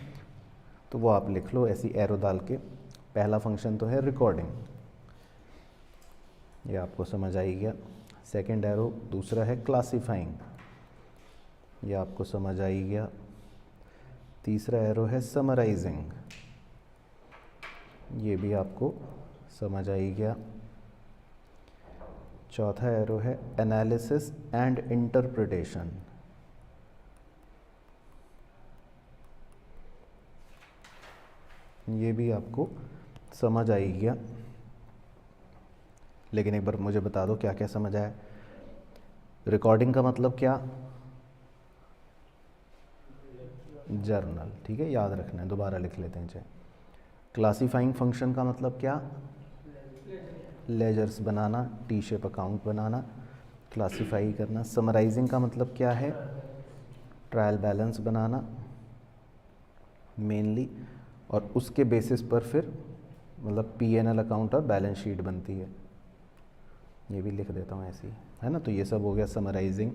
तो वो आप लिख लो ऐसी एरो डाल के। पहला फंक्शन तो है रिकॉर्डिंग, ये आपको समझ आई गया। सेकंड एरो दूसरा है क्लासिफाइंग, ये आपको समझ आई गया। तीसरा एरो है समराइजिंग, ये भी आपको समझ आई गया। चौथा एरो है एनालिसिस एंड इंटरप्रिटेशन, ये भी आपको समझ आई गया। लेकिन एक बार मुझे बता दो क्या क्या समझ आया। रिकॉर्डिंग का मतलब क्या? जर्नल, ठीक है, याद रखना है, दोबारा लिख लेते हैं चाहे। क्लासिफाइंग फंक्शन का मतलब क्या? लेजर्स बनाना, टी शेप अकाउंट बनाना, क्लासिफाई करना। समराइजिंग का मतलब क्या है? ट्रायल बैलेंस बनाना मेनली, और उसके बेसिस पर फिर मतलब P&L अकाउंट और बैलेंस शीट बनती है। ये भी लिख देता हूँ ऐसे ही, है ना। तो ये सब हो गया समराइजिंग।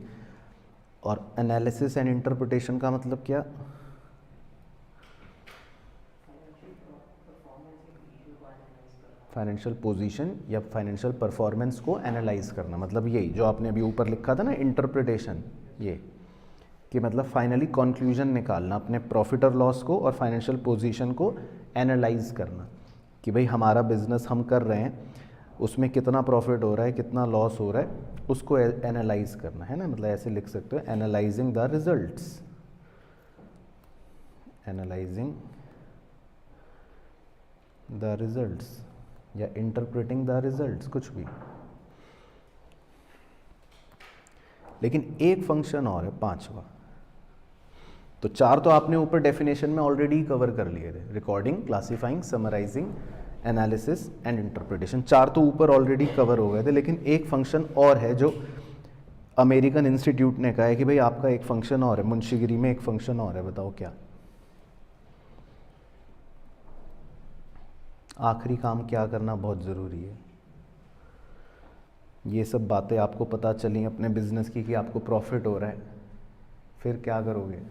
और एनालिसिस एंड इंटरप्रिटेशन का मतलब क्या? फाइनेंशियल पोजीशन या फाइनेंशियल परफॉर्मेंस को एनालाइज करना। मतलब यही जो आपने अभी ऊपर लिखा था ना इंटरप्रिटेशन, ये कि मतलब फाइनली कंक्लूजन निकालना अपने प्रॉफिट और लॉस को और फाइनेंशियल पोजीशन को एनालाइज करना कि भाई हमारा बिजनेस हम कर रहे हैं उसमें कितना प्रॉफिट हो रहा है, कितना लॉस हो रहा है, उसको एनालाइज करना, है ना। मतलब ऐसे लिख सकते हो analysing the results, analysing the results या इंटरप्रेटिंग द रिजल्ट्स, कुछ भी। लेकिन एक फंक्शन और है पांचवा। तो चार तो आपने ऊपर डेफिनेशन में ऑलरेडी कवर कर लिए थे, recording, classifying, summarising, analysis and interpretation. चार तो ऊपर ऑलरेडी कवर हो गए थे, लेकिन एक फंक्शन और है जो अमेरिकन इंस्टीट्यूट ने कहा है कि भाई आपका एक फंक्शन और है, मुंशीगिरी में एक फंक्शन और है, बताओ क्या? आखिरी काम क्या करना बहुत ज़रूरी है। ये सब बातें आपको पता चली अपने बिजनेस की कि आपको प्रॉफिट हो रहा है, फिर क्या करोगे?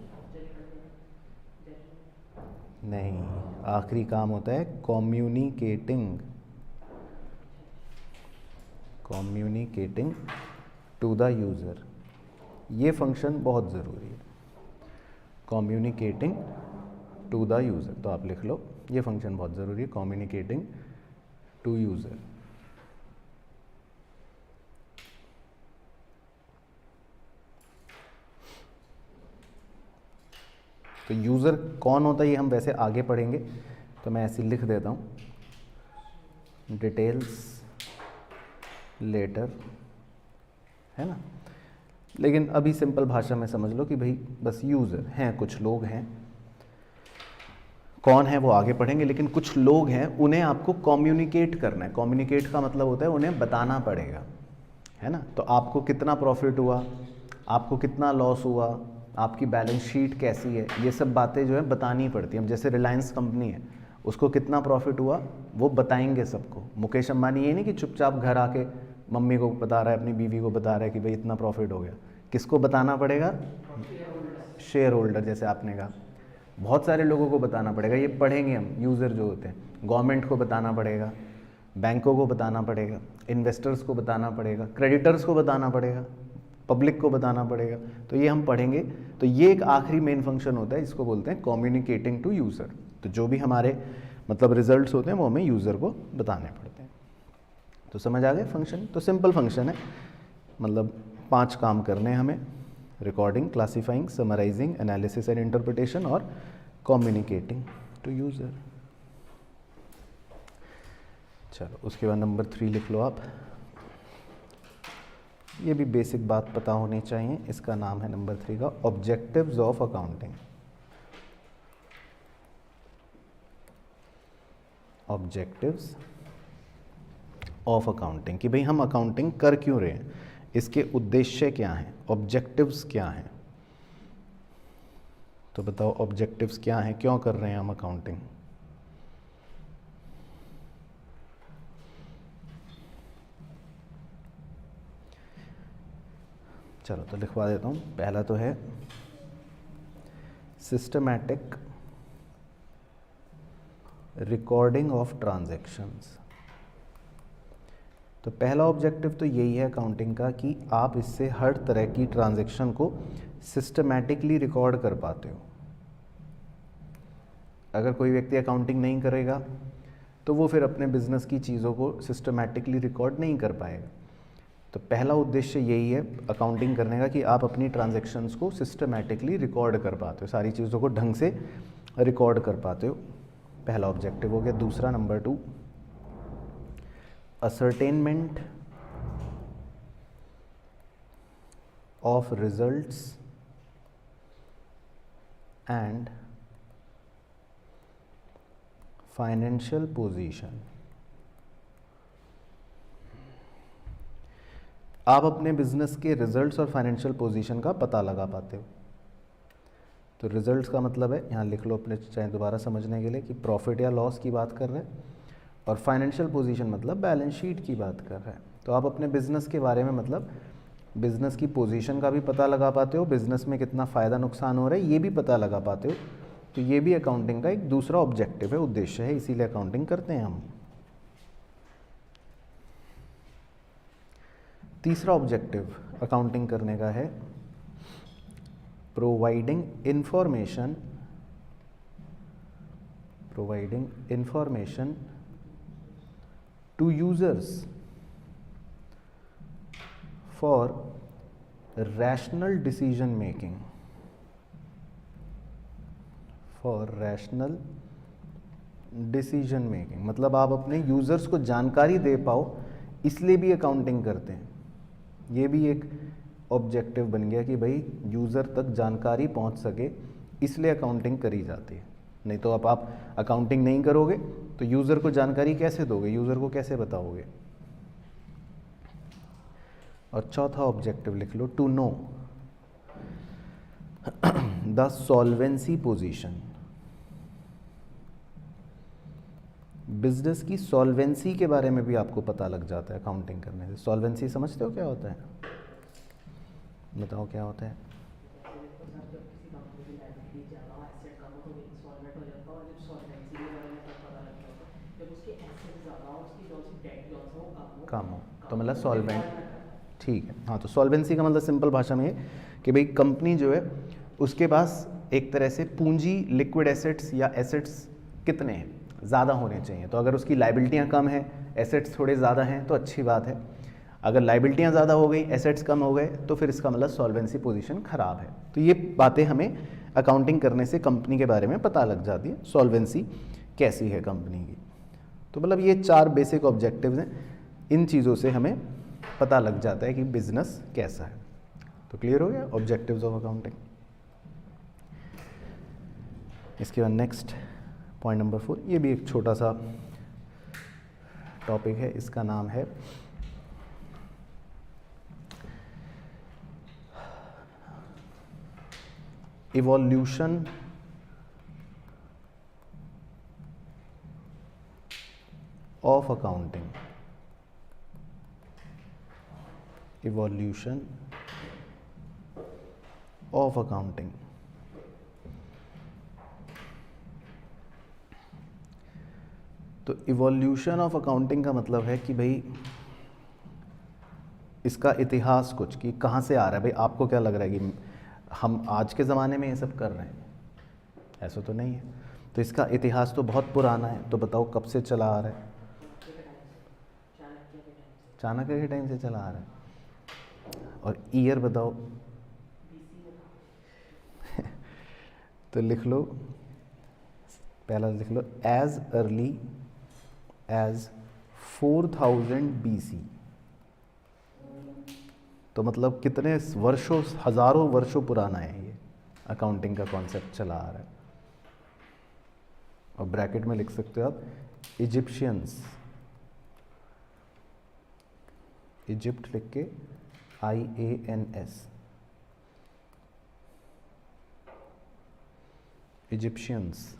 नहीं, आखिरी काम होता है communicating, communicating to the user. ये फंक्शन बहुत ज़रूरी है, कम्युनिकेटिंग टू द यूज़र। तो आप लिख लो, ये फंक्शन बहुत ज़रूरी है, कम्युनिकेटिंग टू यूज़र। तो यूज़र कौन होता है ये हम वैसे आगे पढ़ेंगे, तो मैं ऐसे लिख देता हूँ, डिटेल्स लेटर, है ना। लेकिन अभी सिंपल भाषा में समझ लो कि भाई बस यूज़र हैं, कुछ लोग हैं, कौन है वो आगे पढ़ेंगे, लेकिन कुछ लोग हैं, उन्हें आपको कम्युनिकेट करना है। कम्युनिकेट का मतलब होता है उन्हें बताना पड़ेगा, है ना। तो आपको कितना प्रॉफिट हुआ, आपको कितना लॉस हुआ, आपकी बैलेंस शीट कैसी है, ये सब बातें जो है बतानी पड़ती हैं। जैसे रिलायंस कंपनी है, उसको कितना प्रॉफिट हुआ वो बताएंगे सबको। मुकेश अंबानी ये नहीं कि चुपचाप घर आके मम्मी को बता रहा है, अपनी बीवी को बता रहा है कि भाई इतना प्रॉफिट हो गया। किसको बताना पड़ेगा? शेयर होल्डर, जैसे आपने कहा, बहुत सारे लोगों को बताना पड़ेगा। ये पढ़ेंगे हम, यूज़र जो होते हैं। गवर्नमेंट को बताना पड़ेगा, बैंकों को बताना पड़ेगा, इन्वेस्टर्स को बताना पड़ेगा, क्रेडिटर्स को बताना पड़ेगा, पब्लिक को बताना पड़ेगा। तो ये हम पढ़ेंगे। तो ये एक आखिरी मेन फंक्शन होता है, इसको बोलते हैं कम्युनिकेटिंग टू यूज़र। तो जो भी हमारे मतलब रिजल्ट्स होते हैं वो हमें यूज़र को बताने पड़ते हैं। तो समझ आ गए फंक्शन? तो सिंपल फंक्शन है, मतलब 5 काम करने हैं हमें: recording, classifying, summarising, analysis and interpretation और कम्युनिकेटिंग टू यूज़र। चलो उसके बाद नंबर 3 लिख लो आप। ये भी बेसिक बात पता होनी चाहिए। इसका नाम है नंबर 3 का objectives of accounting. Objectives of accounting, कि भाई हम अकाउंटिंग कर क्यों रहे हैं, इसके उद्देश्य क्या हैं, ऑब्जेक्टिव्स क्या हैं। तो बताओ ऑब्जेक्टिव्स क्या हैं, क्यों कर रहे हैं हम अकाउंटिंग? चलो तो लिखवा देता हूँ। पहला तो है सिस्टमैटिक रिकॉर्डिंग ऑफ ट्रांजैक्शंस। तो पहला ऑब्जेक्टिव तो यही है अकाउंटिंग का कि आप इससे हर तरह की ट्रांजैक्शन को सिस्टमैटिकली रिकॉर्ड कर पाते हो। अगर कोई व्यक्ति अकाउंटिंग नहीं करेगा तो वो फिर अपने बिजनेस की चीज़ों को सिस्टमैटिकली रिकॉर्ड नहीं कर पाएगा। तो पहला उद्देश्य यही है अकाउंटिंग करने का कि आप अपनी ट्रांजैक्शंस को सिस्टमैटिकली रिकॉर्ड कर पाते हो, सारी चीज़ों को ढंग से रिकॉर्ड कर पाते हो। पहला ऑब्जेक्टिव हो गया। दूसरा number 2, ascertainment of results and financial position. आप अपने बिजनेस के रिजल्ट्स और फाइनेंशियल पोजीशन का पता लगा पाते हो। तो रिजल्ट्स का मतलब है, यहाँ लिख लो अपने चाहे दोबारा समझने के लिए, कि प्रॉफिट या लॉस की बात कर रहे हैं, और फाइनेंशियल पोजीशन मतलब बैलेंस शीट की बात कर रहे हैं। तो आप अपने बिजनेस के बारे में मतलब बिजनेस की पोजीशन का भी पता लगा पाते हो, बिजनेस में कितना फ़ायदा नुकसान हो रहा है ये भी पता लगा पाते हो। तो ये भी अकाउंटिंग का एक दूसरा ऑब्जेक्टिव है, उद्देश्य है, इसीलिए अकाउंटिंग करते हैं हम। तीसरा ऑब्जेक्टिव अकाउंटिंग करने का है providing information to users for rational decision making. मतलब आप अपने यूजर्स को जानकारी दे पाओ, इसलिए भी अकाउंटिंग करते हैं। ये भी एक ऑब्जेक्टिव बन गया कि भाई यूज़र तक जानकारी पहुंच सके, इसलिए अकाउंटिंग करी जाती है। नहीं तो आप अकाउंटिंग नहीं करोगे तो यूज़र को जानकारी कैसे दोगे, यूज़र को कैसे बताओगे। और चौथा ऑब्जेक्टिव लिख लो, to know the solvency position. Business की सॉल्वेंसी के बारे में भी आपको पता लग जाता है अकाउंटिंग करने से। सॉल्वेंसी समझते हो क्या होता है? बताओ क्या होता है? कम हो, तो मतलब सॉल्वेंट। ठीक है, हाँ, तो सॉल्वेंसी का मतलब सिंपल भाषा में है कि भाई कंपनी जो है उसके पास एक तरह से पूंजी, लिक्विड एसेट्स या एसेट्स कितने हैं, ज़्यादा होने चाहिए। तो अगर उसकी लाइबिलिटियाँ कम हैं, एसेट्स थोड़े ज़्यादा हैं, तो अच्छी बात है। अगर लाइबिलिटियाँ ज़्यादा हो गई, एसेट्स कम हो गए, तो फिर इसका मतलब सॉल्वेंसी पोजीशन ख़राब है। तो ये बातें हमें अकाउंटिंग करने से कंपनी के बारे में पता लग जाती है, सॉल्वेंसी कैसी है कंपनी की। तो मतलब ये 4 बेसिक ऑब्जेक्टिव्स हैं, इन चीज़ों से हमें पता लग जाता है कि बिजनेस कैसा है। तो क्लियर हो गया ऑब्जेक्टिव्स ऑफ अकाउंटिंग। इसके बाद नेक्स्ट पॉइंट नंबर 4, ये भी एक छोटा सा टॉपिक है, इसका नाम है evolution of accounting. Evolution of accounting. तो इवोल्यूशन ऑफ अकाउंटिंग का मतलब है कि भाई इसका इतिहास कुछ, कि कहाँ से आ रहा है। भाई आपको क्या लग रहा है कि हम आज के ज़माने में ये सब कर रहे हैं? ऐसा तो नहीं है। तो इसका इतिहास तो बहुत पुराना है, तो बताओ कब से चला आ रहा है? चाणक्य के टाइम से चला आ रहा है। और ईयर बताओ। तो लिख लो, पहला लिख लो, एज अर्ली एज 4000 BC। तो मतलब कितने वर्षों, हजारों वर्षों पुराना है ये अकाउंटिंग का कॉन्सेप्ट चला आ रहा है। और ब्रैकेट में लिख सकते हो आप इजिप्शियंस, इजिप्ट लिख के IANS, इजिप्शियंस।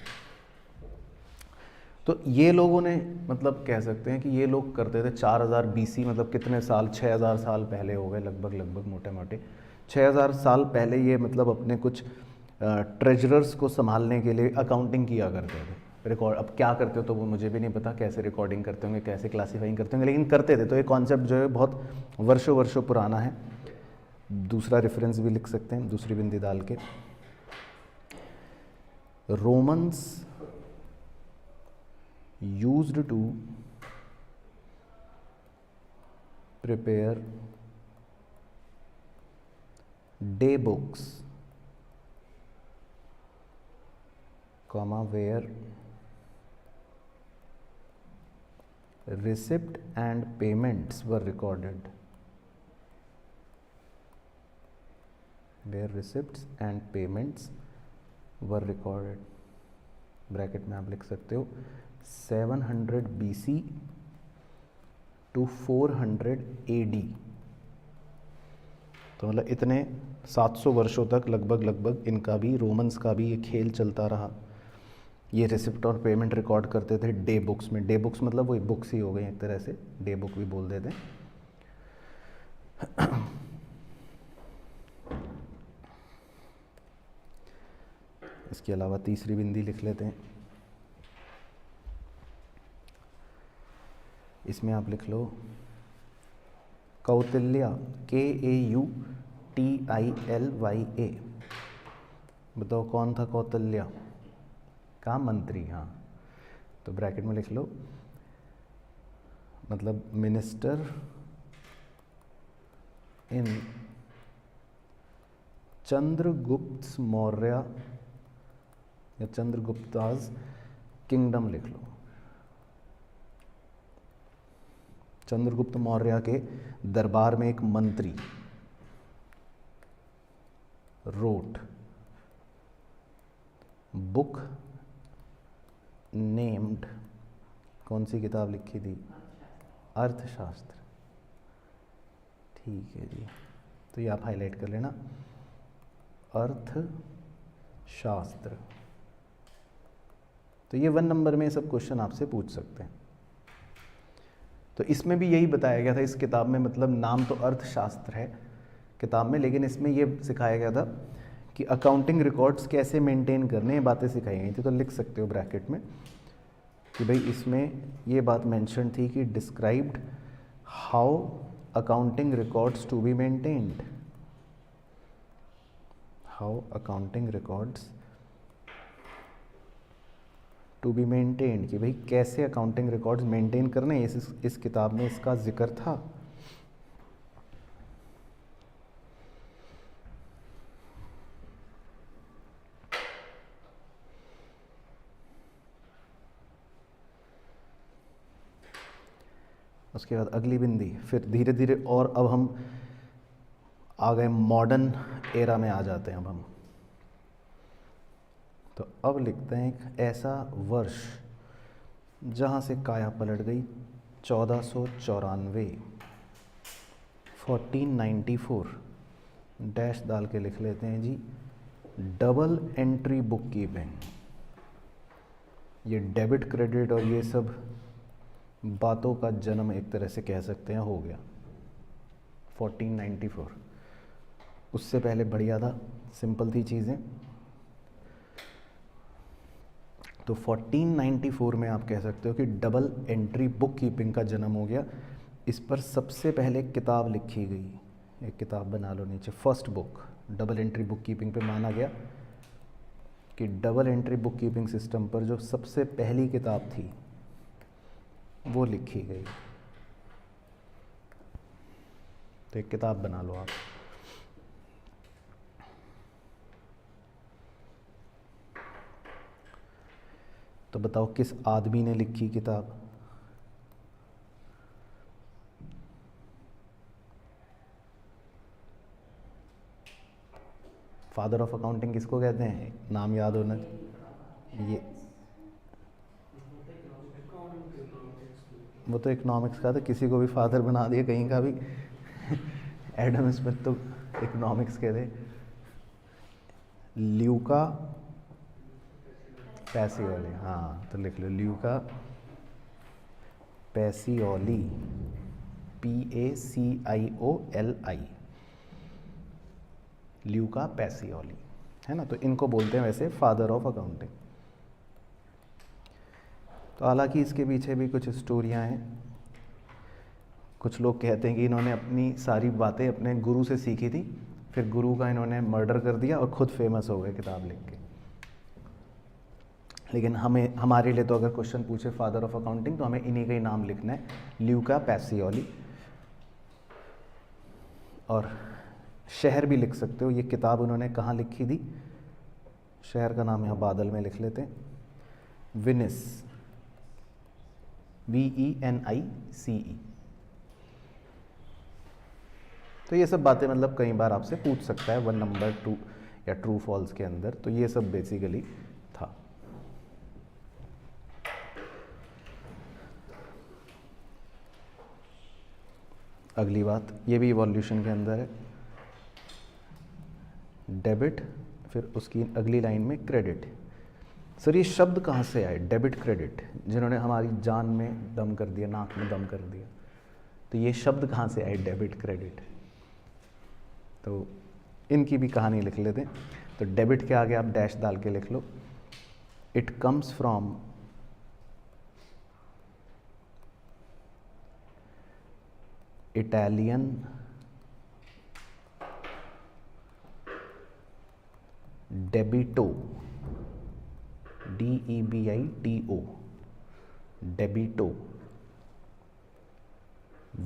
तो ये लोगों ने, मतलब कह सकते हैं कि ये लोग करते थे 4000 BC, मतलब कितने साल, 6000 साल पहले हो गए लगभग मोटे मोटे 6000 साल पहले ये मतलब अपने कुछ ट्रेजरर्स को संभालने के लिए अकाउंटिंग किया करते थे। रिकॉर्ड, अब क्या करते हो तो वो मुझे भी नहीं पता, कैसे रिकॉर्डिंग करते होंगे, कैसे क्लासीफाइंग करते होंगे, लेकिन करते थे। तो ये कॉन्सेप्ट जो है बहुत वर्षों पुराना है। दूसरा रेफरेंस भी लिख सकते हैं, दूसरी बिंदी डाल के, Romans used to prepare day books, where receipt and payments were recorded, where receipts and payments were recorded। Bracket में आप लिख सकते हो 700 BC to 400 AD। तो मतलब इतने 700 वर्षों तक लगभग इनका भी, रोमन्स का भी ये खेल चलता रहा। ये रिसिप्ट और पेमेंट रिकॉर्ड करते थे डे बुक्स में। डे बुक्स मतलब वही बुक्स ही हो गई एक तरह से, डे बुक भी बोल देते हैं। इसके अलावा तीसरी बिंदी लिख लेते हैं, इसमें आप लिख लो कौटिल्य, KAUTILYA। बताओ कौन था कौटिल्य का मंत्री? हाँ, तो ब्रैकेट में लिख लो, मतलब मिनिस्टर इन चंद्रगुप्त मौर्य या चंद्रगुप्ताज किंगडम लिख लो। चंद्रगुप्त मौर्य के दरबार में एक मंत्री रोट बुक नेम्ड, कौन सी किताब लिखी थी? अर्थशास्त्र। ठीक है जी, तो ये आप हाईलाइट कर लेना, अर्थशास्त्र। तो ये 1 नंबर में सब क्वेश्चन आपसे पूछ सकते हैं। तो इसमें भी यही बताया गया था इस किताब में, मतलब नाम तो अर्थशास्त्र है किताब में, लेकिन इसमें ये सिखाया गया था कि अकाउंटिंग रिकॉर्ड्स कैसे मेंटेन करने, ये बातें सिखाई गई थी। तो लिख सकते हो ब्रैकेट में कि भाई इसमें ये बात मेंशन थी कि described how accounting records to be maintained, how accounting records to be maintained, कि भाई कैसे अकाउंटिंग रिकॉर्ड्स मेंटेन करने, इस किताब में इसका जिक्र था। उसके बाद अगली बिंदी, फिर धीरे धीरे और अब हम आ गए मॉडर्न एरा में आ जाते हैं अब हम। तो अब लिखते हैं एक ऐसा वर्ष जहाँ से काया पलट गई 1494, 1494 डैश डाल के लिख लेते हैं जी, डबल एंट्री बुक कीपिंग। ये डेबिट क्रेडिट और ये सब बातों का जन्म एक तरह से कह सकते हैं हो गया 1494। उससे पहले बढ़िया था, सिंपल थी चीज़ें। तो 1494 में आप कह सकते हो कि डबल एंट्री बुक कीपिंग का जन्म हो गया। इस पर सबसे पहले किताब लिखी गई, एक किताब बना लो नीचे, first book double entry book keeping पे माना गया कि double entry book keeping system पर जो सबसे पहली किताब थी वो लिखी गई। तो एक किताब बना लो आप। तो बताओ किस आदमी ने लिखी किताब? फादर ऑफ अकाउंटिंग किसको कहते हैं? नाम याद होना ये, वो तो इकोनॉमिक्स का था, किसी को भी फादर बना दिया कहीं का भी। एडम स्मिथ तो इकोनॉमिक्स के थे। ल्यूका पैसियोली, हाँ तो लिख लो Luca Pacioli, PACIOLI, Luca Pacioli, है ना। तो इनको बोलते हैं वैसे फादर ऑफ अकाउंटिंग। तो हालांकि इसके पीछे भी कुछ स्टोरियां हैं। कुछ लोग कहते हैं कि इन्होंने अपनी सारी बातें अपने गुरु से सीखी थी, फिर गुरु का इन्होंने मर्डर कर दिया और ख़ुद फेमस हो गए किताब लिख के। लेकिन हमारे लिए तो अगर क्वेश्चन पूछे फादर ऑफ अकाउंटिंग तो हमें इन्हीं का ही नाम लिखना है, ल्यूका पैसियोली। और शहर भी लिख सकते हो, ये किताब उन्होंने कहाँ लिखी थी, शहर का नाम यहाँ बादल में लिख लेते हैं, वेनिस, VENICE। तो ये सब बातें मतलब कई बार आपसे पूछ सकता है 1 नंबर 2 या ट्रू फॉल्स के अंदर। तो ये सब बेसिकली था। अगली बात, ये भी इवोल्यूशन के अंदर है, डेबिट, फिर उसकी अगली लाइन में क्रेडिट। सर ये शब्द कहाँ से आए, डेबिट क्रेडिट, जिन्होंने हमारी जान में दम कर दिया, नाक में दम कर दिया, तो ये शब्द कहाँ से आए डेबिट क्रेडिट? तो इनकी भी कहानी लिख लेते हैं। तो डेबिट के आगे आप डैश डाल के लिख लो, it comes from Italian debito, DEBITO, debito,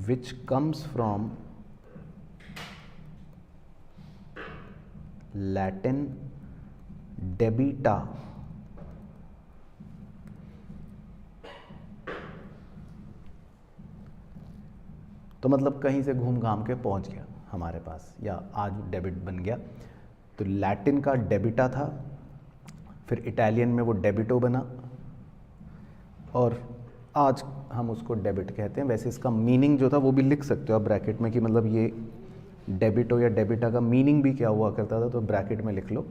which comes from Latin debita, तो मतलब कहीं से घूम घाम के पहुंच गया हमारे पास, या आज डेबिट बन गया। तो लैटिन का डेबिटा था, फिर इटालियन में वो डेबिटो बना, और आज हम उसको डेबिट कहते हैं। वैसे इसका मीनिंग जो था वो भी लिख सकते हो आप ब्रैकेट में, कि मतलब ये डेबिटो या डेबिटा का मीनिंग भी क्या हुआ करता था, तो ब्रैकेट में लिख लो,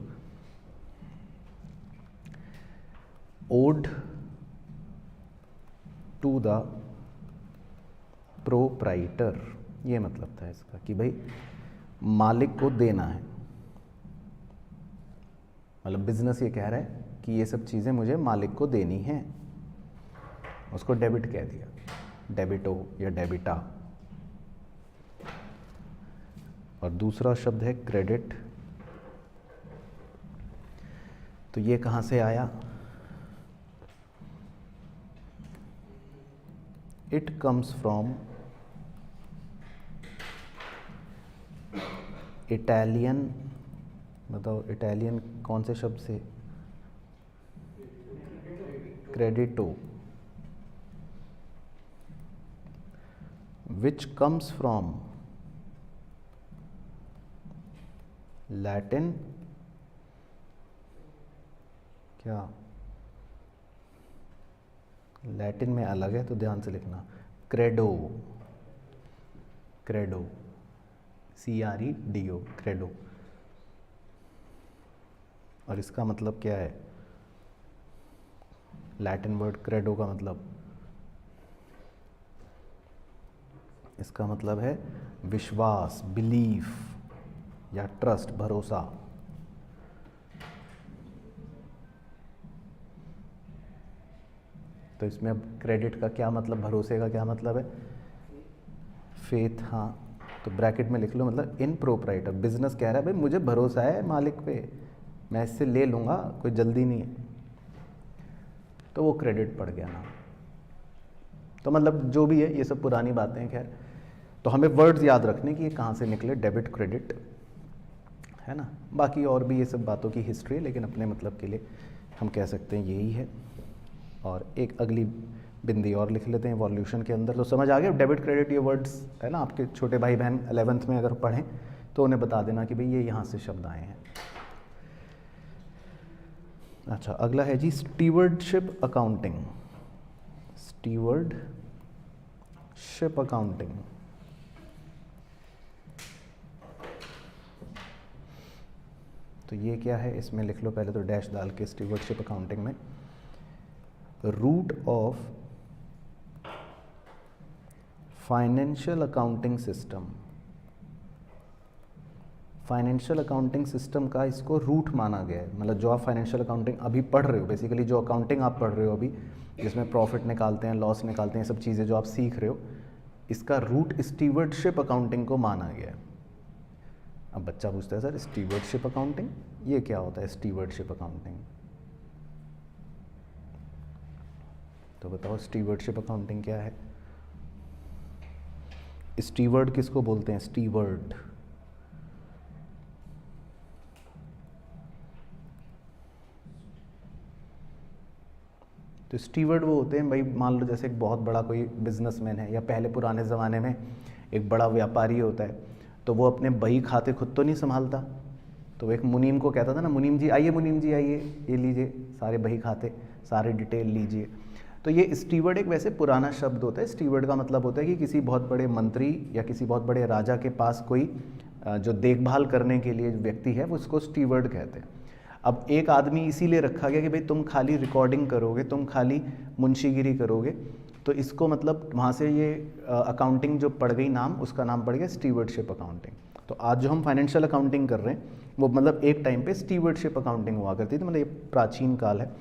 ओड टू द प्रोप्राइटर। ये मतलब था इसका कि भाई मालिक को देना है, मतलब बिजनेस ये कह रहा है कि ये सब चीज़ें मुझे मालिक को देनी हैं। उसको डेबिट कह दिया, डेबिटो या डेबिटा। और दूसरा शब्द है क्रेडिट। तो ये कहाँ से आया? इट कम्स फ्रॉम इटालियन, बताओ इटालियन कौन से शब्द से? क्रेडिटो, विच कम्स फ्रॉम लैटिन, क्या लैटिन में अलग है तो ध्यान से लिखना, क्रेडो, क्रेडो, CREDO, क्रेडो। और इसका मतलब क्या है? लैटिन वर्ड क्रेडो का मतलब, इसका मतलब है विश्वास, बिलीफ या ट्रस्ट, भरोसा। तो इसमें अब क्रेडिट का क्या मतलब, भरोसे का क्या मतलब है? फेथ। हाँ, तो ब्रैकेट में लिख लो, मतलब इन प्रोप्राइटर, बिजनेस कह रहा है भाई मुझे भरोसा है मालिक पे, मैं इससे ले लूँगा, कोई जल्दी नहीं है, तो वो क्रेडिट पड़ गया ना। तो मतलब जो भी है ये सब पुरानी बातें हैं, खैर। तो हमें वर्ड्स याद रखने कि ये कहाँ से निकले, डेबिट क्रेडिट, है ना। बाकी और भी ये सब बातों की हिस्ट्री है, लेकिन अपने मतलब के लिए हम कह सकते हैं यही है। और एक अगली बिंदी और लिख लेते हैं इवोल्यूशन के अंदर। तो समझ आ गया डेबिट क्रेडिट, ये वर्ड्स है ना। आपके छोटे भाई बहन 11th में अगर पढ़ें तो उन्हें बता देना कि भाई ये यहाँ से शब्द आए हैं। अच्छा, अगला है जी स्टीवर्डशिप अकाउंटिंग। स्टीवर्डशिप अकाउंटिंग, तो ये क्या है? इसमें लिख लो पहले तो डैश डाल के, स्टीवर्डशिप अकाउंटिंग में root of financial accounting system. Financial accounting system का इसको रूट माना गया है। मतलब जो आप फाइनेंशियल अकाउंटिंग अभी पढ़ रहे हो, बेसिकली जो अकाउंटिंग आप पढ़ रहे हो अभी, जिसमें प्रॉफिट निकालते हैं, लॉस निकालते हैं, सब चीज़ें जो आप सीख रहे हो, इसका रूट स्टीवर्डशिप अकाउंटिंग को माना गया है। अब बच्चा पूछता है सर स्टीवर्डशिप अकाउंटिंग ये क्या होता है? स्टीवर्डशिप अकाउंटिंग, तो बताओ स्टीवर्डशिप अकाउंटिंग क्या है? स्टीवर्ड किसको बोलते हैं? स्टीवर्ड, तो स्टीवर्ड वो होते हैं भाई, मान लो जैसे एक बहुत बड़ा कोई बिजनेसमैन है, या पहले पुराने ज़माने में एक बड़ा व्यापारी होता है, तो वो अपने बही खाते खुद तो नहीं संभालता, तो वो एक मुनीम को कहता था ना, मुनीम जी आइए, मुनीम जी आइए, ये लीजिए सारे बही खाते, सारे डिटेल लीजिए। तो ये स्टीवर्ड एक वैसे पुराना शब्द होता है। स्टीवर्ड का मतलब होता है कि किसी बहुत बड़े मंत्री या किसी बहुत बड़े राजा के पास कोई जो देखभाल करने के लिए व्यक्ति है, वो उसको स्टीवर्ड कहते हैं। अब एक आदमी इसीलिए रखा गया कि भाई तुम खाली रिकॉर्डिंग करोगे, तुम खाली मुंशीगिरी करोगे, तो इसको मतलब वहाँ से ये अकाउंटिंग जो पड़ गई नाम, उसका नाम पड़ गया स्टीवर्डशिप अकाउंटिंग। तो आज जो हम फाइनेंशियल अकाउंटिंग कर रहे हैं वो मतलब एक टाइम पे स्टीवर्डशिप अकाउंटिंग हुआ करती थी, मतलब ये प्राचीन काल है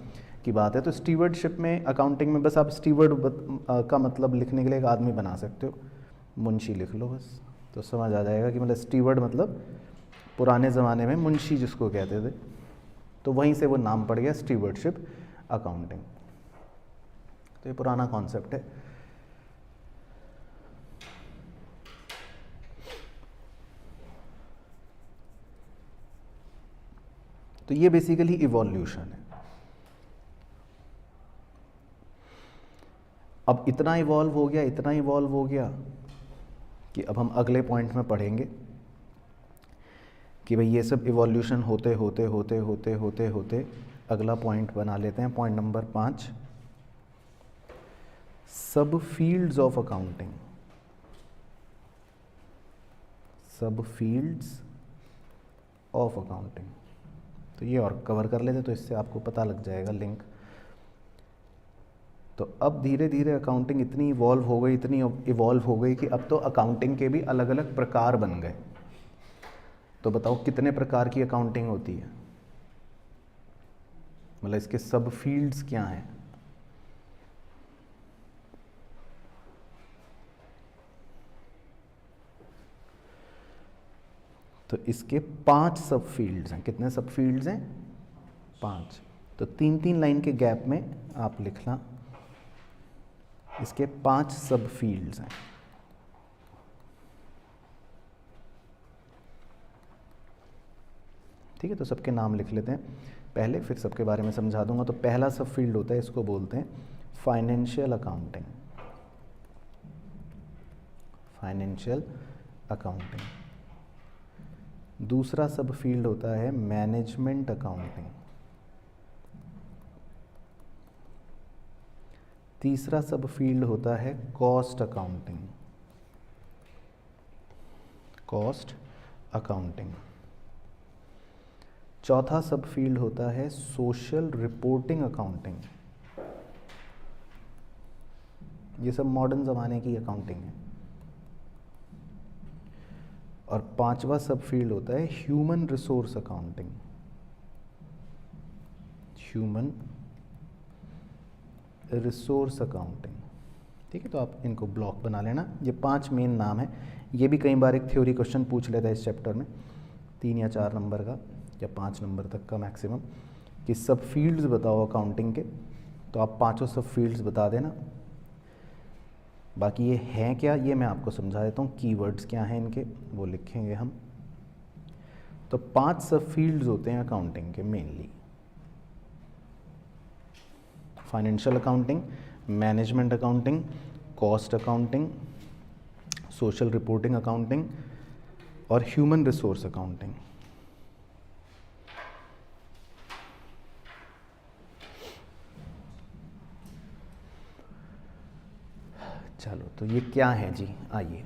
की बात है। तो स्टीवर्डशिप में, अकाउंटिंग में बस आप स्टीवर्ड का मतलब लिखने के लिए एक आदमी बना सकते हो, मुंशी लिख लो बस, तो समझ आ जाएगा कि मतलब स्टीवर्ड मतलब पुराने ज़माने में मुंशी जिसको कहते थे, तो वहीं से वो नाम पड़ गया स्टीवर्डशिप अकाउंटिंग। तो ये पुराना कॉन्सेप्ट है। तो ये बेसिकली इवोल्यूशन है। अब इतना इवॉल्व हो गया, इतना इवॉल्व हो गया कि अब हम अगले पॉइंट में पढ़ेंगे कि भाई ये सब इवोल्यूशन होते होते होते होते होते होते अगला पॉइंट बना लेते हैं, पॉइंट नंबर 5, सब फील्ड्स ऑफ अकाउंटिंग। सब फील्ड्स ऑफ अकाउंटिंग, तो ये और कवर कर लेते तो इससे आपको पता लग जाएगा लिंक। तो अब धीरे धीरे अकाउंटिंग इतनी इवॉल्व हो गई, इतनी इवॉल्व हो गई कि अब तो अकाउंटिंग के भी अलग अलग प्रकार बन गए। तो बताओ कितने प्रकार की अकाउंटिंग होती है? मतलब इसके सब फील्ड्स क्या हैं? तो इसके 5 सब फील्ड्स हैं। कितने सब फील्ड्स हैं? 5। तो 3-3 लाइन के गैप में आप लिखना इसके 5 सब फील्ड्स हैं। ठीक है, तो सबके नाम लिख लेते हैं पहले, फिर सबके बारे में समझा दूंगा। तो पहला सब फील्ड होता है, इसको बोलते हैं फाइनेंशियल अकाउंटिंग। Financial accounting. दूसरा सब फील्ड होता है मैनेजमेंट अकाउंटिंग। तीसरा सब फील्ड होता है कॉस्ट अकाउंटिंग। Cost accounting. चौथा सब फील्ड होता है सोशल रिपोर्टिंग अकाउंटिंग। ये सब मॉडर्न ज़माने की अकाउंटिंग है। और पांचवा सब फील्ड होता है human resource accounting. Human resource accounting. ठीक है, तो आप इनको ब्लॉक बना लेना। ये 5 मेन नाम है। ये भी कई बार एक थ्योरी क्वेश्चन पूछ लेता है इस चैप्टर में, 3 या 4 नंबर का या 5 नंबर तक का मैक्सिमम, कि सब फील्ड्स बताओ अकाउंटिंग के। तो आप 5 सब फील्ड्स बता देना। बाकी ये हैं क्या, ये मैं आपको समझा देता हूँ। कीवर्ड्स क्या हैं इनके, वो लिखेंगे हम। तो 5 सब फील्ड्स होते हैं अकाउंटिंग के mainly: financial accounting, management accounting, cost accounting, social reporting accounting और ह्यूमन रिसोर्स अकाउंटिंग। चलो, तो ये क्या है जी, आइए।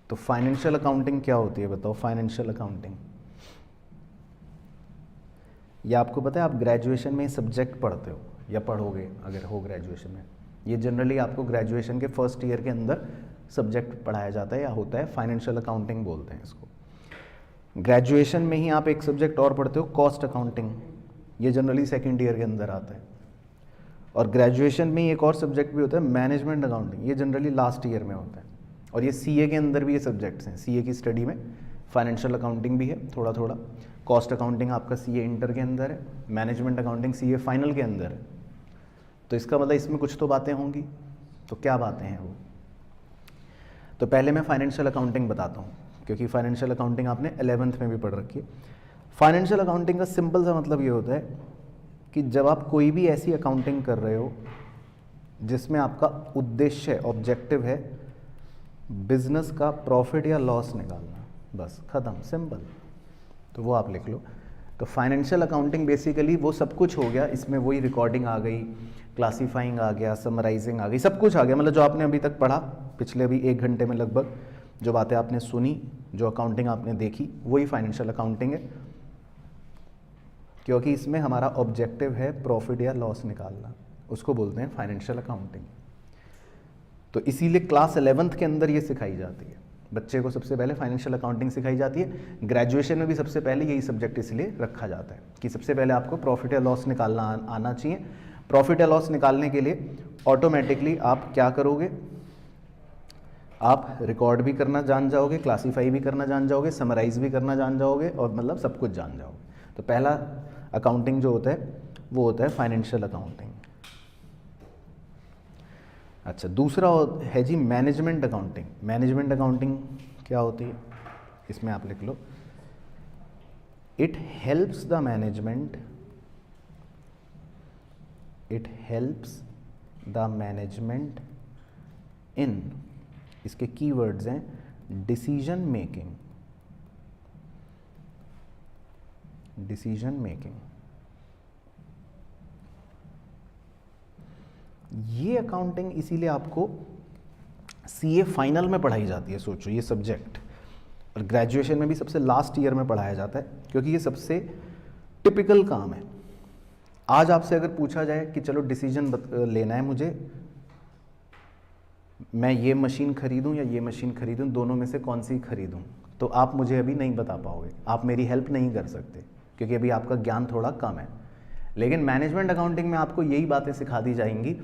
तो फाइनेंशियल अकाउंटिंग क्या होती है बताओ? फाइनेंशियल अकाउंटिंग, ये आपको पता है, आप ग्रेजुएशन में सब्जेक्ट पढ़ते हो या पढ़ोगे अगर हो ग्रेजुएशन में। ये जनरली आपको ग्रेजुएशन के फर्स्ट ईयर के अंदर सब्जेक्ट पढ़ाया जाता है या होता है, फाइनेंशियल अकाउंटिंग बोलते हैं इसको। ग्रेजुएशन में ही आप एक सब्जेक्ट और पढ़ते हो, कॉस्ट अकाउंटिंग। ये जनरली सेकेंड ईयर के अंदर आता है। और ग्रेजुएशन में ही एक और सब्जेक्ट भी होता है, मैनेजमेंट अकाउंटिंग। ये जनरली लास्ट ईयर में होता है। और ये सीए के अंदर भी ये सब्जेक्ट्स हैं। सीए की स्टडी में फाइनेंशियल अकाउंटिंग भी है थोड़ा थोड़ा। कॉस्ट अकाउंटिंग आपका सीए इंटर के अंदर है। मैनेजमेंट अकाउंटिंग सीए फाइनल के अंदर है। तो इसका मतलब इसमें कुछ तो बातें होंगी। तो क्या बातें हैं वो? तो पहले मैं फाइनेंशियल अकाउंटिंग बताता हूँ, क्योंकि फाइनेंशियल अकाउंटिंग आपने 11th में भी पढ़ रखी है। फाइनेंशियल अकाउंटिंग का सिंपल सा मतलब ये होता है कि जब आप कोई भी ऐसी अकाउंटिंग कर रहे हो जिसमें आपका उद्देश्य, ऑब्जेक्टिव है बिजनेस का प्रॉफिट या लॉस निकालना, बस खत्म, सिंपल। तो वो आप लिख लो। तो फाइनेंशियल अकाउंटिंग बेसिकली वो सब कुछ हो गया। इसमें वही रिकॉर्डिंग आ गई, क्लासीफाइंग आ गया, समराइजिंग आ गई, सब कुछ आ गया। मतलब जो आपने अभी तक पढ़ा, पिछले अभी 1 घंटे में लगभग जो बातें आपने सुनी, जो अकाउंटिंग आपने देखी, वही फाइनेंशियल अकाउंटिंग है। क्योंकि इसमें हमारा ऑब्जेक्टिव है प्रॉफिट या लॉस निकालना, उसको बोलते हैं फाइनेंशियल अकाउंटिंग। तो इसीलिए क्लास 11th के अंदर ये सिखाई जाती है। बच्चे को सबसे पहले फाइनेंशियल अकाउंटिंग सिखाई जाती है। ग्रेजुएशन में भी सबसे पहले यही सब्जेक्ट इसलिए रखा जाता है कि सबसे पहले आपको प्रॉफिट या लॉस निकालना आना चाहिए। प्रॉफिट या लॉस निकालने के लिए ऑटोमेटिकली आप क्या करोगे? आप रिकॉर्ड भी करना जान जाओगे, क्लासीफाई भी करना जान जाओगे, समराइज भी करना जान जाओगे, और मतलब सब कुछ जान जाओगे। तो पहला अकाउंटिंग जो होता है वो होता है फाइनेंशियल अकाउंटिंग। अच्छा, दूसरा है जी मैनेजमेंट अकाउंटिंग। मैनेजमेंट अकाउंटिंग क्या होती है? इसमें आप लिख लो, it helps the management, it helps the management in, इसके कीवर्ड्स हैं डिसीजन मेकिंग, डिसीजन मेकिंग। ये अकाउंटिंग इसीलिए आपको सीए फाइनल में पढ़ाई जाती है। सोचो, ये सब्जेक्ट, और ग्रेजुएशन में भी सबसे लास्ट ईयर में पढ़ाया जाता है, क्योंकि ये सबसे टिपिकल काम है। आज आपसे अगर पूछा जाए कि चलो डिसीजन लेना है मुझे, मैं ये मशीन खरीदूं या ये मशीन खरीदूं, दोनों में से कौन सी खरीदूं, तो आप मुझे अभी नहीं बता पाओगे, आप मेरी हेल्प नहीं कर सकते, क्योंकि अभी आपका ज्ञान थोड़ा कम है। लेकिन मैनेजमेंट अकाउंटिंग में आपको यही बातें सिखा दी जाएंगी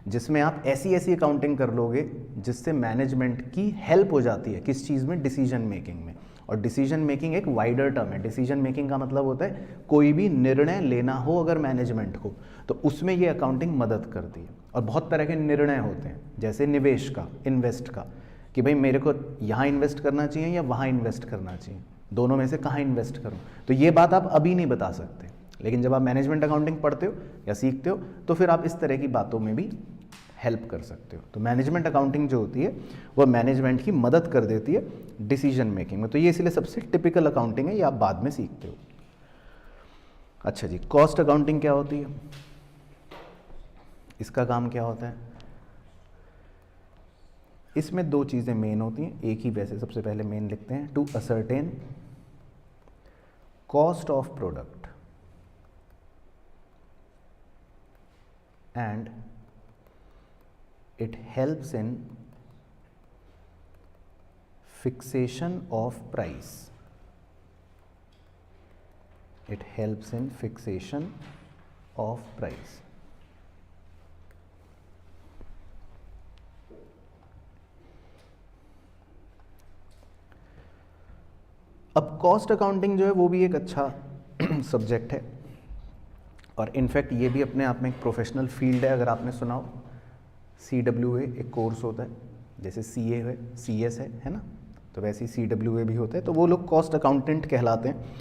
जिसमें आप ऐसी ऐसी अकाउंटिंग कर लोगे जिससे मैनेजमेंट की हेल्प हो जाती है किस चीज़ में, डिसीजन मेकिंग में। और डिसीजन मेकिंग एक वाइडर टर्म है। डिसीजन मेकिंग का मतलब होता है कोई भी निर्णय लेना हो अगर मैनेजमेंट को, तो उसमें ये अकाउंटिंग मदद करती है। और बहुत तरह के निर्णय होते हैं, जैसे निवेश का, इन्वेस्ट का, कि भाई मेरे को यहाँ इन्वेस्ट करना चाहिए या वहाँ इन्वेस्ट करना चाहिए, दोनों में से कहाँ इन्वेस्ट करूँ। तो ये बात आप अभी नहीं बता सकते, लेकिन जब आप मैनेजमेंट अकाउंटिंग पढ़ते हो या सीखते हो तो फिर आप इस तरह की बातों में भी हेल्प कर सकते हो। तो मैनेजमेंट अकाउंटिंग जो होती है वो मैनेजमेंट की मदद कर देती है डिसीजन मेकिंग में। तो ये इसलिए सबसे टिपिकल अकाउंटिंग है, ये आप बाद में सीखते हो। अच्छा जी, कॉस्ट अकाउंटिंग क्या होती है, इसका काम क्या होता है? इसमें दो चीज़ें मेन होती हैं, एक ही वैसे सबसे पहले मेन लिखते हैं, to ascertain cost of product and it helps in fixation of price. It helps in fixation of price. अब कॉस्ट अकाउंटिंग जो है वो भी एक अच्छा सब्जेक्ट है, और इनफैक्ट ये भी अपने आप में एक प्रोफेशनल फील्ड है। अगर आपने सुना हो CWA एक कोर्स होता है, जैसे CA है, CS है ना, तो वैसे ही CWA भी होता है, तो वो लोग कॉस्ट अकाउंटेंट कहलाते हैं।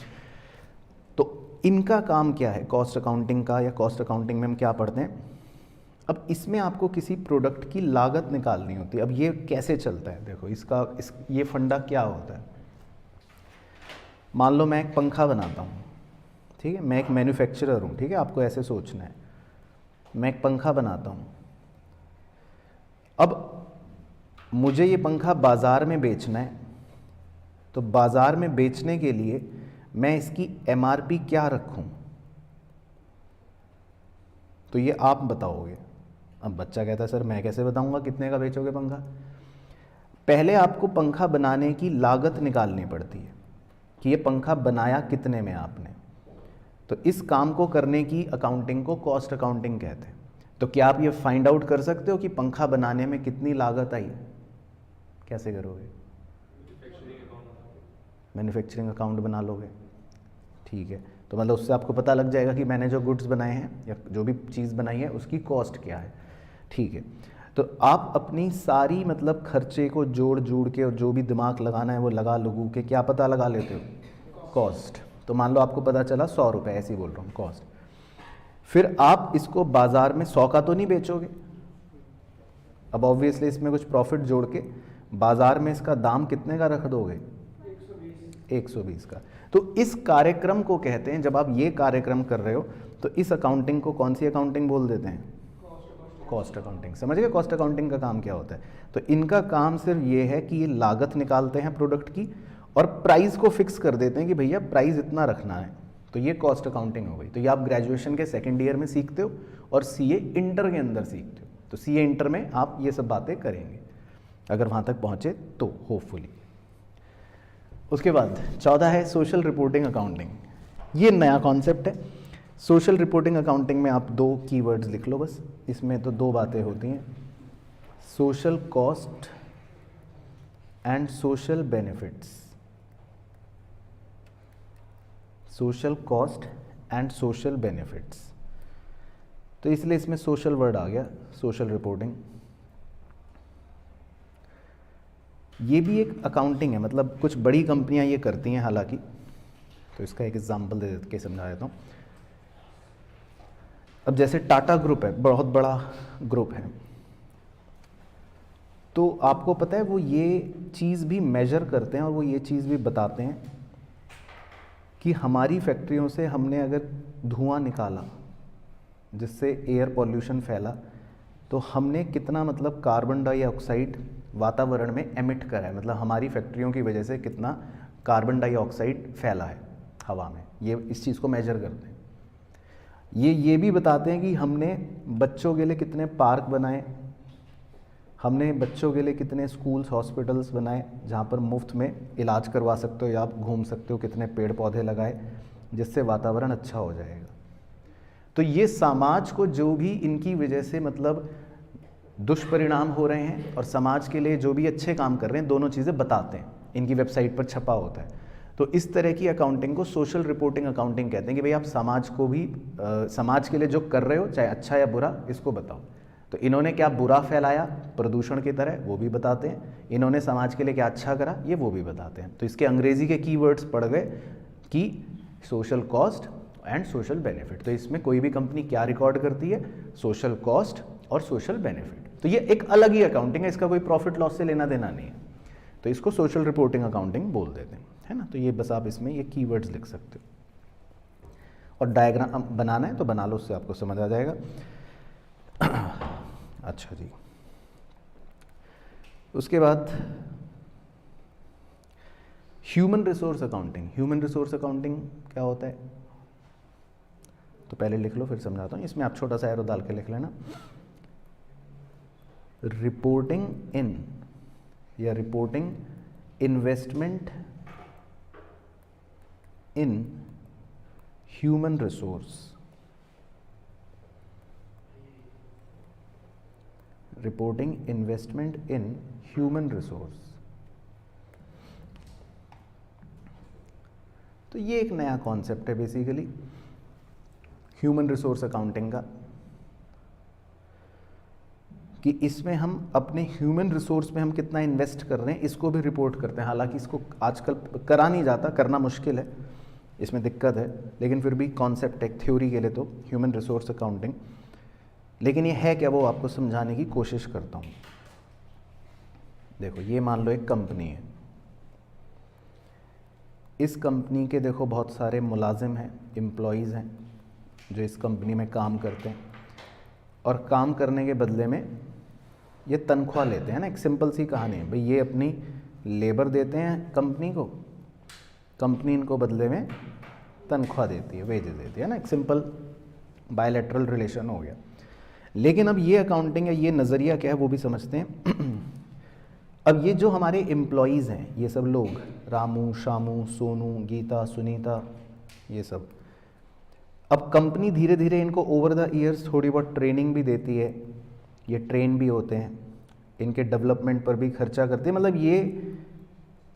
तो इनका काम क्या है कॉस्ट अकाउंटिंग का, या कॉस्ट अकाउंटिंग में हम क्या पढ़ते हैं? अब इसमें आपको किसी प्रोडक्ट की लागत निकालनी होती है। अब ये कैसे चलता है, देखो ये फंडा क्या होता है। मान लो मैं एक पंखा बनाता हूँ, ठीक है, मैं एक मैन्युफैक्चरर हूँ, ठीक है, आपको ऐसे सोचना है, मैं एक पंखा बनाता हूँ। अब मुझे ये पंखा बाज़ार में बेचना है, तो बाज़ार में बेचने के लिए मैं इसकी MRP क्या रखूं, तो ये आप बताओगे। अब बच्चा कहता है सर मैं कैसे बताऊंगा कितने का बेचोगे पंखा। पहले आपको पंखा बनाने की लागत निकालनी पड़ती है कि ये पंखा बनाया कितने में आपने। तो इस काम को करने की अकाउंटिंग को कॉस्ट अकाउंटिंग कहते हैं। तो क्या आप ये फाइंड आउट कर सकते हो कि पंखा बनाने में कितनी लागत आई? कैसे करोगे? मैन्युफैक्चरिंग अकाउंट बना लोगे, ठीक है। तो मतलब उससे आपको पता लग जाएगा कि मैंने जो गुड्स बनाए हैं या जो भी चीज़ बनाई है उसकी कॉस्ट क्या है, ठीक है। तो आप अपनी सारी मतलब खर्चे को जोड़ के और जो भी दिमाग लगाना है वो लगा लगू के क्या पता लगा लेते हो? कॉस्ट। तो मान लो आपको पता चला 100 रुपये, ऐसे ही बोल रहा हूँ, कॉस्ट। फिर आप इसको बाज़ार में 100 का तो नहीं बेचोगे, अब ऑब्वियसली इसमें कुछ प्रॉफिट जोड़ के बाज़ार में इसका दाम कितने का रख दोगे? 120 का। तो इस कार्यक्रम को कहते हैं, जब आप ये कार्यक्रम कर रहे हो तो इस अकाउंटिंग को कौन सी अकाउंटिंग बोल देते हैं? Cost accounting. समझ गए कॉस्ट अकाउंटिंग का काम क्या होता है? तो इनका काम सिर्फ ये है कि ये लागत निकालते हैं प्रोडक्ट की और प्राइस को फिक्स कर देते हैं कि भैया प्राइस इतना रखना है। तो ये कॉस्ट अकाउंटिंग हो गई। तो ये आप ग्रेजुएशन के सेकेंड ईयर में सीखते हो और CA इंटर के अंदर सीखते हो। तो CA इंटर में आप ये सब बातें करेंगे अगर वहाँ तक पहुँचे तो, होपफुली। उसके बाद 14 है सोशल रिपोर्टिंग अकाउंटिंग। ये नया कॉन्सेप्ट है। सोशल रिपोर्टिंग अकाउंटिंग में आप 2 कीवर्ड्स लिख लो बस, इसमें तो 2 बातें होती हैं, social cost and social benefits. Social cost and social benefits, तो इसलिए इसमें सोशल वर्ड आ गया, सोशल रिपोर्टिंग। ये भी एक अकाउंटिंग है, मतलब कुछ बड़ी कंपनियां ये करती हैं हालांकि। तो इसका एक एग्जांपल दे के समझा देता हूँ। अब जैसे टाटा ग्रुप है, बहुत बड़ा ग्रुप है, तो आपको पता है वो ये चीज़ भी मेजर करते हैं और वो ये चीज़ भी बताते हैं कि हमारी फैक्ट्रियों से हमने अगर धुआं निकाला जिससे एयर पॉल्यूशन फैला, तो हमने कितना मतलब कार्बन डाइऑक्साइड वातावरण में एमिट करा है, मतलब हमारी फैक्ट्रियों की वजह से कितना कार्बन डाइऑक्साइड फैला है हवा में। ये इस चीज़ को मेजर करते हैं। ये भी बताते हैं कि हमने बच्चों के लिए कितने पार्क बनाए, हमने बच्चों के लिए कितने स्कूल्स हॉस्पिटल्स बनाए जहाँ पर मुफ्त में इलाज करवा सकते हो या आप घूम सकते हो, कितने पेड़ पौधे लगाए जिससे वातावरण अच्छा हो जाएगा। तो ये समाज को जो भी इनकी वजह से मतलब दुष्परिणाम हो रहे हैं और समाज के लिए जो भी अच्छे काम कर रहे हैं, दोनों चीज़ें बताते हैं, इनकी वेबसाइट पर छपा होता है। तो इस तरह की अकाउंटिंग को सोशल रिपोर्टिंग अकाउंटिंग कहते हैं कि भाई आप समाज को भी समाज के लिए जो कर रहे हो, चाहे अच्छा या बुरा, इसको बताओ। तो इन्होंने क्या बुरा फैलाया प्रदूषण की तरह, वो भी बताते हैं। इन्होंने समाज के लिए क्या अच्छा करा, ये वो भी बताते हैं। तो इसके अंग्रेजी के कीवर्ड्स पड़ गए कि social cost and social benefit. तो इसमें कोई भी कंपनी क्या रिकॉर्ड करती है, सोशल कॉस्ट और सोशल बेनिफिट। तो ये एक अलग ही अकाउंटिंग है, इसका कोई प्रॉफिट लॉस से लेना देना नहीं है। तो इसको सोशल रिपोर्टिंग अकाउंटिंग बोल देते हैं, है ना। तो ये बस आप इसमें ये कीवर्ड्स लिख सकते हो और डायग्राम बनाना है तो बना लो, उससे आपको समझ आ जाएगा। अच्छा जी, उसके बाद human resource accounting. Human resource accounting क्या होता है, तो पहले लिख लो फिर समझाता हूँ। इसमें आप छोटा सा एरो डाल के लिख लेना। रिपोर्टिंग इन या reporting investment in human resource, reporting investment in human resource. तो ये एक नया कॉन्सेप्ट है बेसिकली ह्यूमन रिसोर्स अकाउंटिंग का, कि इसमें हम अपने ह्यूमन रिसोर्स में हम कितना इन्वेस्ट कर रहे हैं इसको भी रिपोर्ट करते हैं। हालांकि इसको आजकल करा नहीं जाता, करना मुश्किल है, इसमें दिक्कत है, लेकिन फिर भी कॉन्सेप्ट एक थ्योरी के लिए तो ह्यूमन रिसोर्स अकाउंटिंग। लेकिन ये है क्या, वो आपको समझाने की कोशिश करता हूँ। देखो ये मान लो एक कंपनी है, इस कंपनी के देखो बहुत सारे मुलाजिम हैं, एम्प्लॉयज़ हैं जो इस कंपनी में काम करते हैं, और काम करने के बदले में ये तनख्वाह लेते हैं ना। एक सिंपल सी कहानी है भाई, ये अपनी लेबर देते हैं कंपनी को, कंपनी इनको बदले में तनख्वाह देती है, वेजेस देती है ना। एक सिंपल बायलैटरल रिलेशन हो गया। लेकिन अब ये अकाउंटिंग है, ये नज़रिया क्या है वो भी समझते हैं। अब ये जो हमारे एम्प्लॉयज़ हैं, ये सब लोग, रामू, शामू, सोनू, गीता, सुनीता, ये सब, अब कंपनी धीरे धीरे इनको ओवर द ईयर्स थोड़ी बहुत ट्रेनिंग भी देती है, ये ट्रेन भी होते हैं, इनके डेवलपमेंट पर भी खर्चा करती है। मतलब ये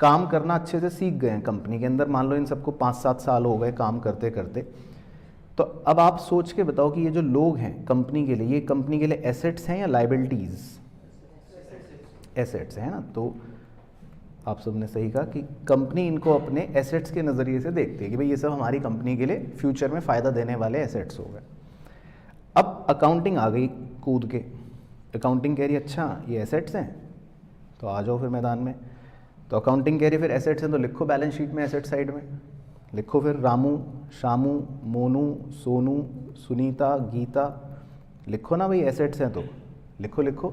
काम करना अच्छे से सीख गए हैं कंपनी के अंदर। मान लो इन सबको 5-7 साल हो गए काम करते करते। तो अब आप सोच के बताओ कि ये जो लोग हैं कंपनी के लिए, ये कंपनी के लिए एसेट्स हैं या लाइबिलिटीज़? एसेट्स हैं ना। तो आप सबने सही कहा कि कंपनी इनको अपने एसेट्स के नज़रिए से देखती है कि भाई ये सब हमारी कंपनी के लिए फ्यूचर में फ़ायदा देने वाले एसेट्स हो गए। अब अकाउंटिंग आ गई कूद के, अकाउंटिंग कह रही अच्छा ये एसेट्स हैं तो आ जाओ फिर मैदान में। तो अकाउंटिंग कह रही फिर एसेट्स हैं तो लिखो बैलेंस शीट में एसेट साइड में लिखो, फिर रामू, शामू, मोनू, सोनू, सुनीता, गीता, लिखो ना भाई एसेट्स हैं तो लिखो लिखो,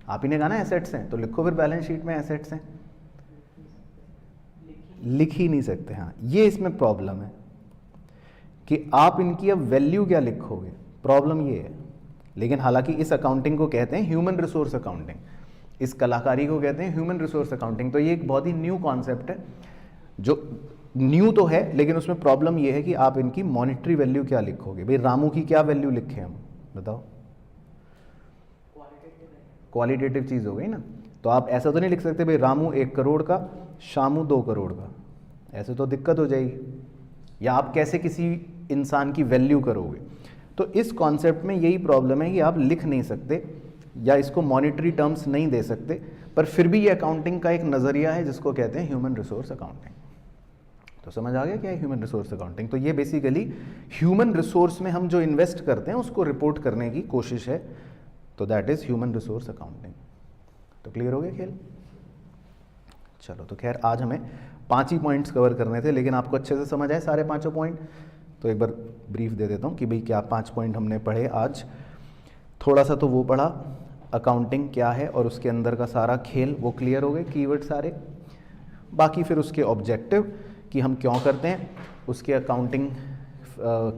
आप ही ने कहा ना एसेट्स हैं तो लिखो फिर बैलेंस शीट में एसेट्स हैं। लिख ही नहीं सकते। हाँ, ये इसमें प्रॉब्लम है कि आप इनकी अब वैल्यू क्या लिखोगे, प्रॉब्लम ये है। लेकिन हालांकि इस अकाउंटिंग को कहते हैं ह्यूमन रिसोर्स अकाउंटिंग, इस कलाकारी को कहते हैं ह्यूमन रिसोर्स अकाउंटिंग। तो ये एक बहुत ही न्यू कॉन्सेप्ट है, जो न्यू तो है लेकिन उसमें प्रॉब्लम ये है कि आप इनकी मॉनेटरी वैल्यू क्या लिखोगे। भाई रामू की क्या वैल्यू लिखें हम, बताओ? क्वालिटेटिव चीज़ हो गई ना। तो आप ऐसा तो नहीं लिख सकते भाई रामू 1 करोड़ का, शामू 2 करोड़ का, ऐसे तो दिक्कत हो जाएगी। या आप कैसे किसी इंसान की वैल्यू करोगे? तो इस कॉन्सेप्ट में यही प्रॉब्लम है कि आप लिख नहीं सकते या इसको मॉनेटरी टर्म्स नहीं दे सकते, पर फिर भी ये अकाउंटिंग का एक नज़रिया है जिसको कहते हैं ह्यूमन रिसोर्स अकाउंटिंग। तो समझ आ गया क्या है ह्यूमन रिसोर्स अकाउंटिंग? तो ये बेसिकली ह्यूमन रिसोर्स में हम जो इन्वेस्ट करते हैं उसको रिपोर्ट करने की कोशिश है, तो that is human resource accounting. तो क्लियर हो गया खेल? चलो, तो खैर आज हमें 5 ही पॉइंट्स कवर करने थे, लेकिन आपको अच्छे से समझ आए सारे 5 पॉइंट? तो एक बार ब्रीफ दे देता हूँ कि भाई क्या 5 पॉइंट हमने पढ़े आज। थोड़ा सा तो वो पढ़ा अकाउंटिंग क्या है और उसके अंदर का सारा खेल, वो क्लियर हो गए, कीवर्ड सारे। बाकी फिर उसके ऑब्जेक्टिव कि हम क्यों करते हैं, उसके अकाउंटिंग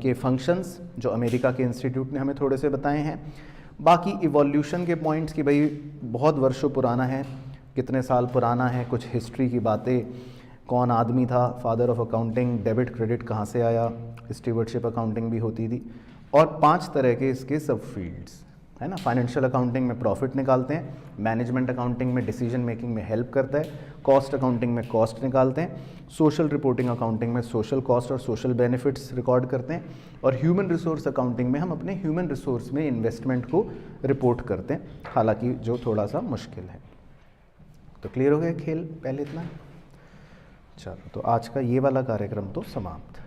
के फंक्शंस जो अमेरिका के इंस्टीट्यूट ने हमें थोड़े से बताए हैं। बाकी इवोल्यूशन के पॉइंट्स कि भाई बहुत वर्षों पुराना है, कितने साल पुराना है, कुछ हिस्ट्री की बातें, कौन आदमी था father of accounting, debit credit कहाँ से आया, स्टीवर्डशिप अकाउंटिंग भी होती थी, और 5 तरह के इसके सब फील्ड्स, है ना। फाइनेंशियल अकाउंटिंग में प्रॉफिट निकालते हैं, मैनेजमेंट अकाउंटिंग में डिसीजन मेकिंग में हेल्प करता है, कॉस्ट अकाउंटिंग में कॉस्ट निकालते हैं, सोशल रिपोर्टिंग अकाउंटिंग में सोशल कॉस्ट और सोशल बेनिफिट्स रिकॉर्ड करते हैं, और ह्यूमन रिसोर्स अकाउंटिंग में हम अपने ह्यूमन रिसोर्स में इन्वेस्टमेंट को रिपोर्ट करते हैं, हालांकि जो थोड़ा सा मुश्किल है। तो क्लियर हो गया खेल पहले इतना। चलो, तो आज का ये वाला कार्यक्रम तो समाप्त।